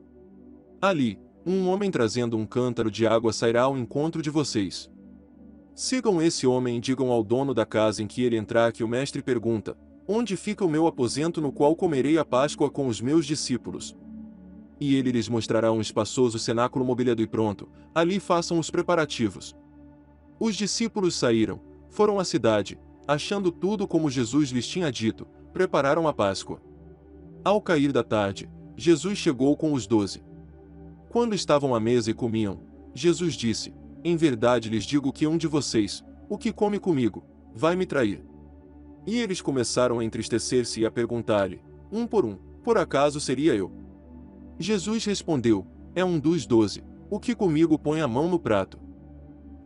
Ali, um homem trazendo um cântaro de água sairá ao encontro de vocês. Sigam esse homem e digam ao dono da casa em que ele entrar que o mestre pergunta: onde fica o meu aposento no qual comerei a Páscoa com os meus discípulos? E ele lhes mostrará um espaçoso cenáculo mobiliado e pronto, ali façam os preparativos. Os discípulos saíram, foram à cidade, achando tudo como Jesus lhes tinha dito, prepararam a Páscoa. Ao cair da tarde, Jesus chegou com os 12. Quando estavam à mesa e comiam, Jesus disse: em verdade lhes digo que um de vocês, o que come comigo, vai me trair. E eles começaram a entristecer-se e a perguntar-lhe, um: por acaso seria eu? Jesus respondeu: é um dos 12, o que comigo põe a mão no prato.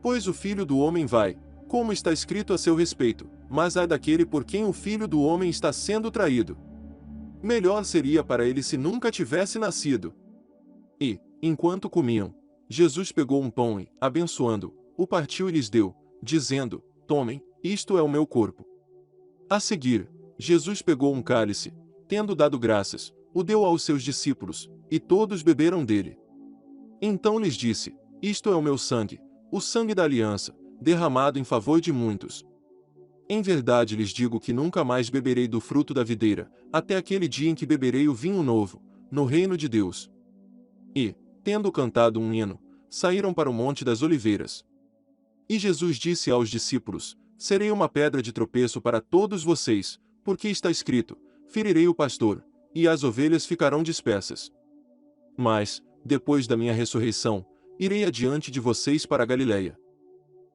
Pois o Filho do Homem vai, como está escrito a seu respeito, mas ai daquele por quem o Filho do Homem está sendo traído. Melhor seria para ele se nunca tivesse nascido. E, enquanto comiam, Jesus pegou um pão e, abençoando, o partiu e lhes deu, dizendo: tomem, isto é o meu corpo. A seguir, Jesus pegou um cálice, tendo dado graças, o deu aos seus discípulos, e todos beberam dele. Então lhes disse: isto é o meu sangue, o sangue da aliança, derramado em favor de muitos. Em verdade lhes digo que nunca mais beberei do fruto da videira, até aquele dia em que beberei o vinho novo, no reino de Deus. E, tendo cantado um hino, saíram para o Monte das Oliveiras. E Jesus disse aos discípulos: serei uma pedra de tropeço para todos vocês, porque está escrito: ferirei o pastor, e as ovelhas ficarão dispersas. Mas, depois da minha ressurreição, irei adiante de vocês para a Galileia.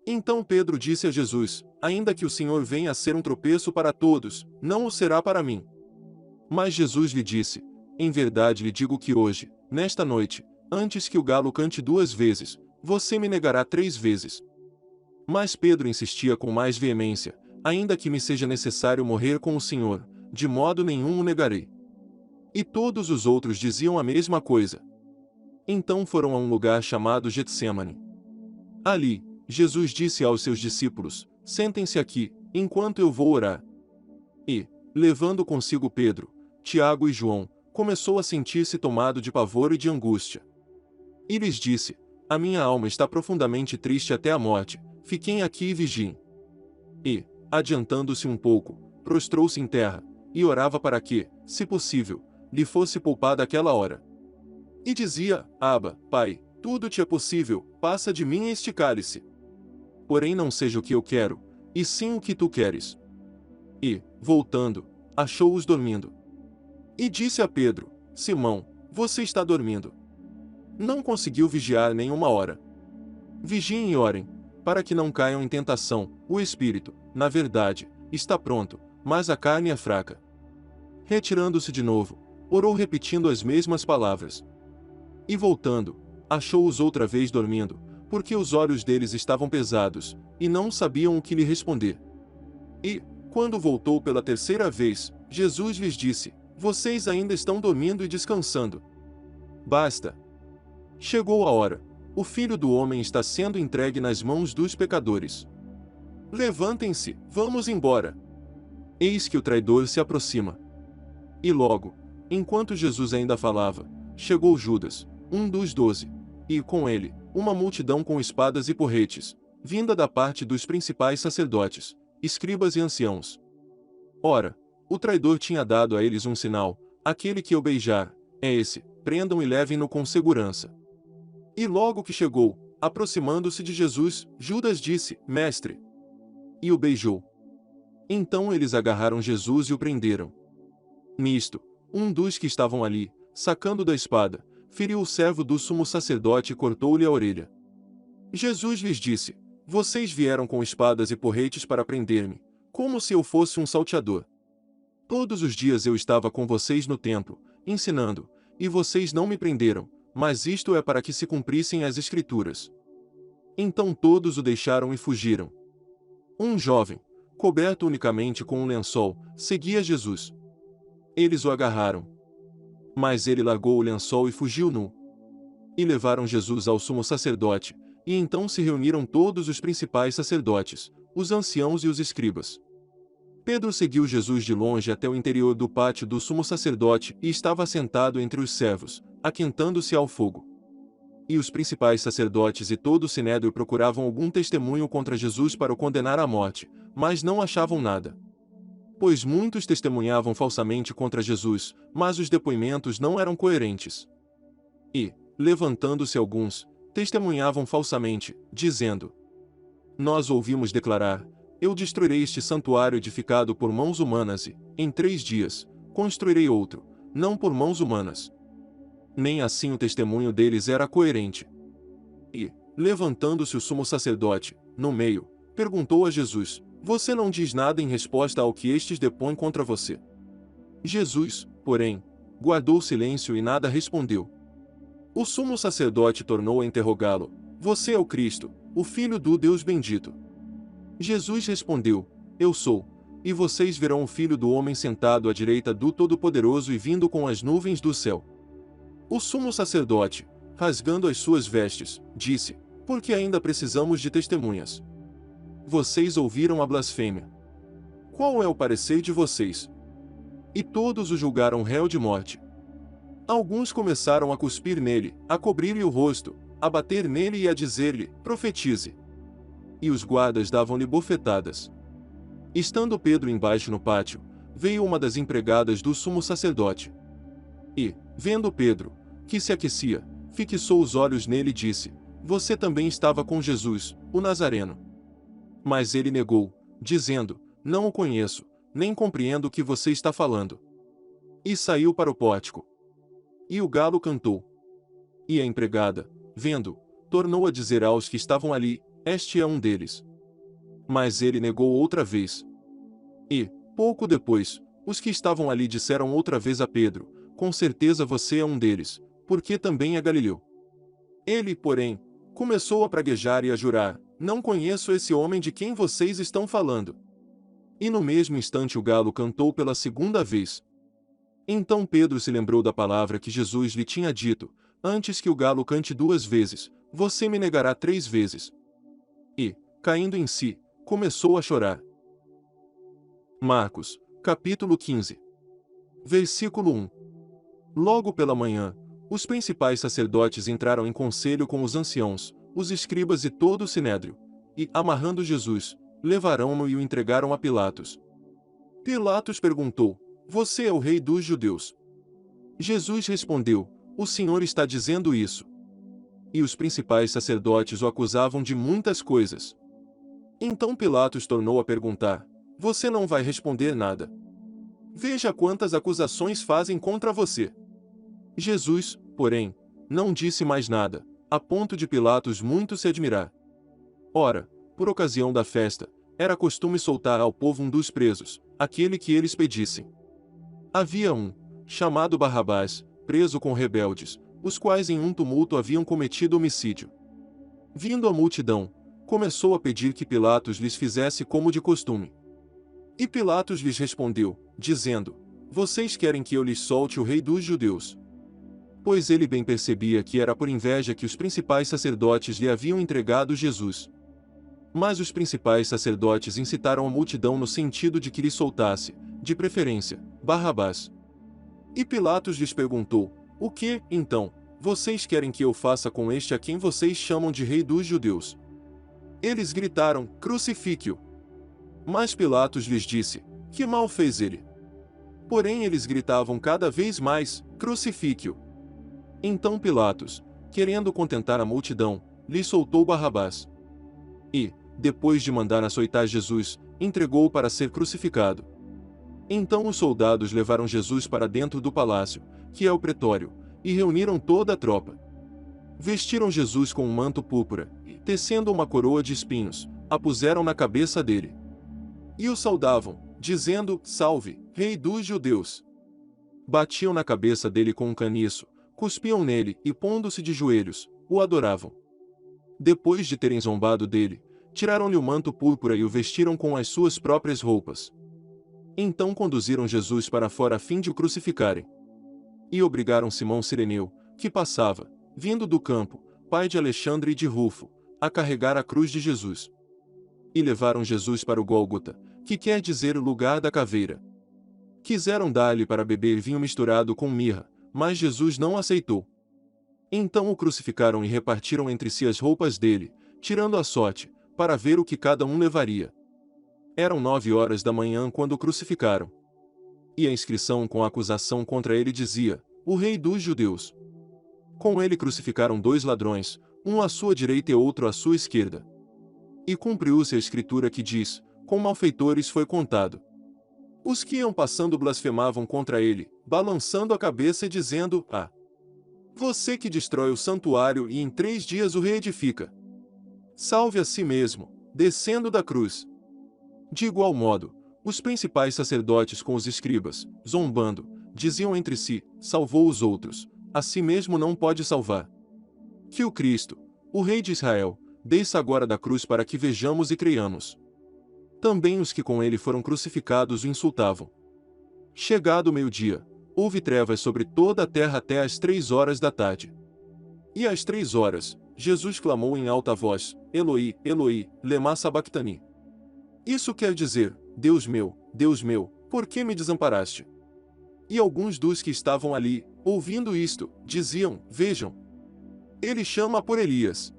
Então Pedro disse a Jesus: ainda que o Senhor venha a ser um tropeço para todos, não o será para mim. Mas Jesus lhe disse: em verdade lhe digo que hoje, nesta noite, antes que o galo cante 2 vezes, você me negará 3 vezes. Mas Pedro insistia com mais veemência: ainda que me seja necessário morrer com o Senhor, de modo nenhum o negarei. E todos os outros diziam a mesma coisa. Então foram a um lugar chamado Getsêmani. Ali, Jesus disse aos seus discípulos: sentem-se aqui, enquanto eu vou orar. E, levando consigo Pedro, Tiago e João, começou a sentir-se tomado de pavor e de angústia. E lhes disse: a minha alma está profundamente triste até a morte, fiquem aqui e vigiem. E, adiantando-se um pouco, prostrou-se em terra, e orava para que, se possível, lhe fosse poupada aquela hora. E dizia: Abba, Pai, tudo te é possível, passa de mim este cálice. Porém não seja o que eu quero, e sim o que tu queres. E, voltando, achou-os dormindo. E disse a Pedro: Simão, você está dormindo. Não conseguiu vigiar nem uma hora. Vigiem e orem, para que não caiam em tentação. O espírito, na verdade, está pronto, mas a carne é fraca. Retirando-se de novo, orou repetindo as mesmas palavras. E voltando, achou-os outra vez dormindo, porque os olhos deles estavam pesados, e não sabiam o que lhe responder. E, quando voltou pela 3ª vez, Jesus lhes disse: vocês ainda estão dormindo e descansando. Basta. Chegou a hora. O Filho do Homem está sendo entregue nas mãos dos pecadores. Levantem-se, vamos embora. Eis que o traidor se aproxima. E logo, enquanto Jesus ainda falava, chegou Judas, um dos 12, e, com ele, uma multidão com espadas e porretes, vinda da parte dos principais sacerdotes, escribas e anciãos. Ora, o traidor tinha dado a eles um sinal: aquele que eu beijar, é esse, prendam e levem-no com segurança. E logo que chegou, aproximando-se de Jesus, Judas disse: Mestre! E o beijou. Então eles agarraram Jesus e o prenderam. Nisto, um dos que estavam ali, sacando da espada, feriu o servo do sumo sacerdote e cortou-lhe a orelha. Jesus lhes disse: vocês vieram com espadas e porretes para prender-me, como se eu fosse um salteador. Todos os dias eu estava com vocês no templo, ensinando, e vocês não me prenderam, mas isto é para que se cumprissem as Escrituras. Então todos o deixaram e fugiram. Um jovem, coberto unicamente com um lençol, seguia Jesus. Eles o agarraram. Mas ele largou o lençol e fugiu nu. E levaram Jesus ao sumo sacerdote, e então se reuniram todos os principais sacerdotes, os anciãos e os escribas. Pedro seguiu Jesus de longe até o interior do pátio do sumo sacerdote e estava sentado entre os servos, aquentando-se ao fogo. E os principais sacerdotes e todo o sinédrio procuravam algum testemunho contra Jesus para o condenar à morte, mas não achavam nada. Pois muitos testemunhavam falsamente contra Jesus, mas os depoimentos não eram coerentes. E, levantando-se alguns, testemunhavam falsamente, dizendo: Nós ouvimos declarar: Eu destruirei este santuário edificado por mãos humanas e, em 3 dias, construirei outro, não por mãos humanas. Nem assim o testemunho deles era coerente. E, levantando-se o sumo sacerdote, no meio, perguntou a Jesus: Você não diz nada em resposta ao que estes depõem contra você? Jesus, porém, guardou silêncio e nada respondeu. O sumo sacerdote tornou a interrogá-lo: Você é o Cristo, o Filho do Deus bendito? Jesus respondeu: Eu sou, e vocês verão o Filho do Homem sentado à direita do Todo-Poderoso e vindo com as nuvens do céu. O sumo sacerdote, rasgando as suas vestes, disse: Por que ainda precisamos de testemunhas? Vocês ouviram a blasfêmia. Qual é o parecer de vocês? E todos o julgaram réu de morte. Alguns começaram a cuspir nele, a cobrir-lhe o rosto, a bater nele e a dizer-lhe: Profetize. E os guardas davam-lhe bofetadas. Estando Pedro embaixo no pátio, veio uma das empregadas do sumo sacerdote. E, vendo Pedro, que se aquecia, fixou os olhos nele e disse: Você também estava com Jesus, o Nazareno. Mas ele negou, dizendo: Não o conheço, nem compreendo o que você está falando. E saiu para o pórtico. E o galo cantou. E a empregada, vendo, tornou a dizer aos que estavam ali: Este é um deles. Mas ele negou outra vez. E, pouco depois, os que estavam ali disseram outra vez a Pedro: Com certeza você é um deles, porque também é galileu. Ele, porém, começou a praguejar e a jurar: Não conheço esse homem de quem vocês estão falando. E no mesmo instante o galo cantou pela segunda vez. Então Pedro se lembrou da palavra que Jesus lhe tinha dito: Antes que o galo cante 2 vezes, você me negará 3 vezes. E, caindo em si, começou a chorar. Marcos, capítulo 15. Versículo 1. Logo pela manhã, os principais sacerdotes entraram em conselho com os anciãos, os escribas e todo o sinédrio, e, amarrando Jesus, levaram-no e o entregaram a Pilatos. Pilatos perguntou: Você é o rei dos judeus? Jesus respondeu: O Senhor está dizendo isso. E os principais sacerdotes o acusavam de muitas coisas. Então Pilatos tornou a perguntar: Você não vai responder nada? Veja quantas acusações fazem contra você. Jesus, porém, não disse mais nada, a ponto de Pilatos muito se admirar. Ora, por ocasião da festa, era costume soltar ao povo um dos presos, aquele que eles pedissem. Havia um, chamado Barrabás, preso com rebeldes, os quais em um tumulto haviam cometido homicídio. Vindo a multidão, começou a pedir que Pilatos lhes fizesse como de costume. E Pilatos lhes respondeu, dizendo: Vocês querem que eu lhes solte o rei dos judeus? Pois ele bem percebia que era por inveja que os principais sacerdotes lhe haviam entregado Jesus. Mas os principais sacerdotes incitaram a multidão no sentido de que lhe soltasse, de preferência, Barrabás. E Pilatos lhes perguntou: O que, então, vocês querem que eu faça com este a quem vocês chamam de rei dos judeus? Eles gritaram: Crucifique-o! Mas Pilatos lhes disse: Que mal fez ele? Porém eles gritavam cada vez mais: Crucifique-o! Então Pilatos, querendo contentar a multidão, lhe soltou Barrabás. E, depois de mandar açoitar Jesus, entregou-o para ser crucificado. Então os soldados levaram Jesus para dentro do palácio, que é o pretório, e reuniram toda a tropa. Vestiram Jesus com um manto púrpura, e, tecendo uma coroa de espinhos, a puseram na cabeça dele. E o saudavam, dizendo: Salve, Rei dos Judeus! batiam na cabeça dele com um caniço, cuspiam nele e, pondo-se de joelhos, o adoravam. Depois de terem zombado dele, tiraram-lhe o manto púrpura e o vestiram com as suas próprias roupas. Então conduziram Jesus para fora a fim de o crucificarem. E obrigaram Simão Cireneu, que passava, vindo do campo, pai de Alexandre e de Rufo, a carregar a cruz de Jesus. E levaram Jesus para o Gólgota, que quer dizer o lugar da caveira. Quiseram dar-lhe para beber vinho misturado com mirra, mas Jesus não aceitou. Então o crucificaram e repartiram entre si as roupas dele, tirando a sorte, para ver o que cada um levaria. Eram 9 horas da manhã quando o crucificaram. E a inscrição com a acusação contra ele dizia: o Rei dos Judeus. Com ele crucificaram 2 ladrões, um à sua direita e outro à sua esquerda. E cumpriu-se a escritura que diz: com malfeitores foi contado. Os que iam passando blasfemavam contra ele, balançando a cabeça e dizendo: ah! Você que destrói o santuário e em 3 dias o reedifica. Salve a si mesmo, descendo da cruz. De igual modo, os principais sacerdotes com os escribas, zombando, diziam entre si: salvou os outros, a si mesmo não pode salvar. Que o Cristo, o Rei de Israel, desça agora da cruz para que vejamos e creiamos. Também os que com ele foram crucificados o insultavam. Chegado o meio-dia, houve trevas sobre toda a terra até às 3 horas da tarde. E às 3 horas, Jesus clamou em alta voz: Eloi, Eloi, lema sabactani. Isso quer dizer: Deus meu, por que me desamparaste? E alguns dos que estavam ali, ouvindo isto, diziam: vejam, ele chama por Elias.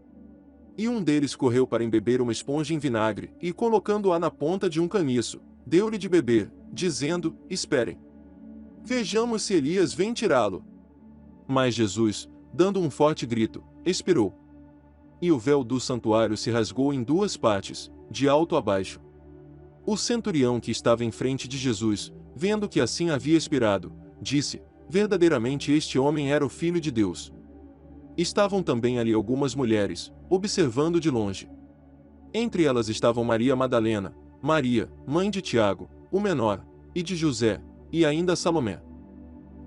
E um deles correu para embeber uma esponja em vinagre, e colocando-a na ponta de um caniço, deu-lhe de beber, dizendo: esperem. Vejamos se Elias vem tirá-lo. Mas Jesus, dando um forte grito, expirou. E o véu do santuário se rasgou em 2 partes, de alto a baixo. O centurião que estava em frente de Jesus, vendo que assim havia expirado, disse: verdadeiramente este homem era o Filho de Deus. Estavam também ali algumas mulheres, observando de longe. Entre elas estavam Maria Madalena, Maria, mãe de Tiago, o menor, e de José, e ainda Salomé.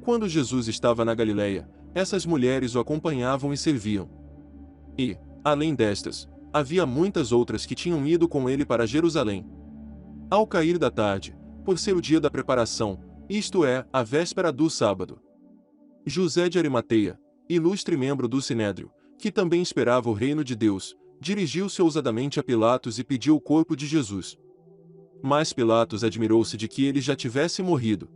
Quando Jesus estava na Galileia, essas mulheres o acompanhavam e serviam. E, além destas, havia muitas outras que tinham ido com ele para Jerusalém. Ao cair da tarde, por ser o dia da preparação, isto é, a véspera do sábado, José de Arimateia, ilustre membro do Sinédrio, que também esperava o reino de Deus, dirigiu-se ousadamente a Pilatos e pediu o corpo de Jesus. Mas Pilatos admirou-se de que ele já tivesse morrido.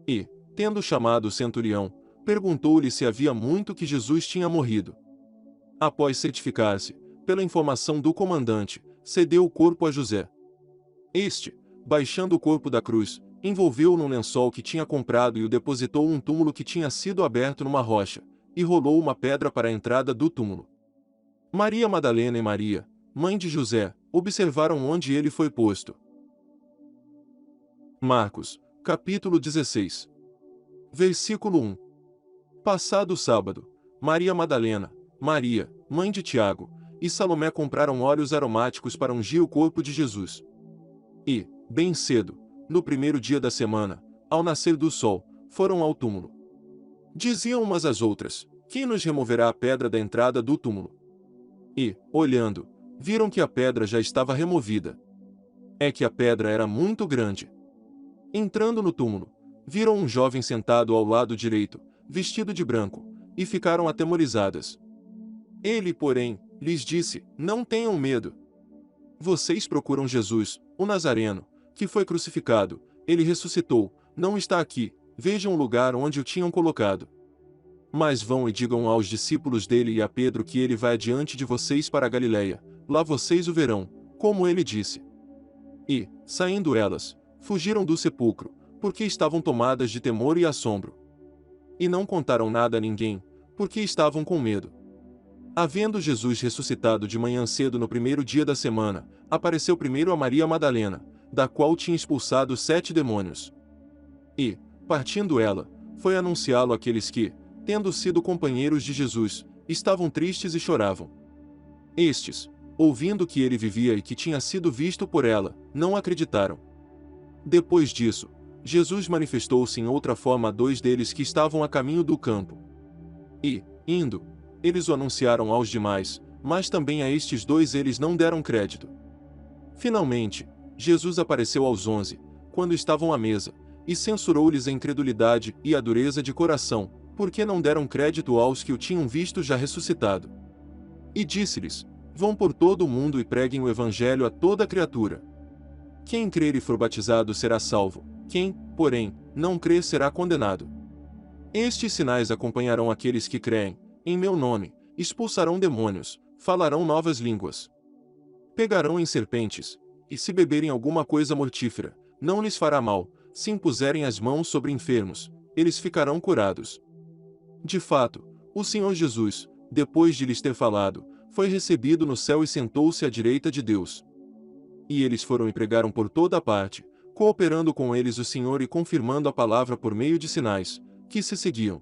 E, tendo chamado o centurião, perguntou-lhe se havia muito que Jesus tinha morrido. Após certificar-se, pela informação do comandante, cedeu o corpo a José. Este, baixando o corpo da cruz, envolveu-o num lençol que tinha comprado e o depositou num túmulo que tinha sido aberto numa rocha, e rolou uma pedra para a entrada do túmulo. Maria Madalena e Maria, mãe de José, observaram onde ele foi posto. Marcos, capítulo 16. Versículo 1. Passado o sábado, Maria Madalena, Maria, mãe de Tiago, e Salomé compraram óleos aromáticos para ungir o corpo de Jesus. E, bem cedo, no primeiro dia da semana, ao nascer do sol, foram ao túmulo. Diziam umas às outras: quem nos removerá a pedra da entrada do túmulo? E, olhando, viram que a pedra já estava removida. É que a pedra era muito grande. Entrando no túmulo, viram um jovem sentado ao lado direito, vestido de branco, e ficaram atemorizadas. Ele, porém, lhes disse: não tenham medo. Vocês procuram Jesus, o Nazareno, que foi crucificado. Ele ressuscitou, não está aqui, vejam o lugar onde o tinham colocado. Mas vão e digam aos discípulos dele e a Pedro que ele vai adiante de vocês para a Galileia, lá vocês o verão, como ele disse. E, saindo elas, fugiram do sepulcro, porque estavam tomadas de temor e assombro. E não contaram nada a ninguém, porque estavam com medo. Havendo Jesus ressuscitado de manhã cedo no primeiro dia da semana, apareceu primeiro a Maria Madalena, da qual tinha expulsado 7 demônios. E, partindo ela, foi anunciá-lo àqueles que, tendo sido companheiros de Jesus, estavam tristes e choravam. Estes, ouvindo que ele vivia e que tinha sido visto por ela, não acreditaram. Depois disso, Jesus manifestou-se em outra forma a 2 deles que estavam a caminho do campo. E, indo, eles o anunciaram aos demais, mas também a estes 2 eles não deram crédito. Finalmente, Jesus apareceu aos 11, quando estavam à mesa, e censurou-lhes a incredulidade e a dureza de coração, porque não deram crédito aos que o tinham visto já ressuscitado. E disse-lhes: Vão por todo o mundo e preguem o evangelho a toda criatura. Quem crer e for batizado será salvo, quem, porém, não crer será condenado. Estes sinais acompanharão aqueles que creem, em meu nome, expulsarão demônios, falarão novas línguas. Pegarão em serpentes, e se beberem alguma coisa mortífera, não lhes fará mal, se impuserem as mãos sobre enfermos, eles ficarão curados. De fato, o Senhor Jesus, depois de lhes ter falado, foi recebido no céu e sentou-se à direita de Deus. E eles foram e pregaram por toda a parte, cooperando com eles o Senhor e confirmando a palavra por meio de sinais, que se seguiam.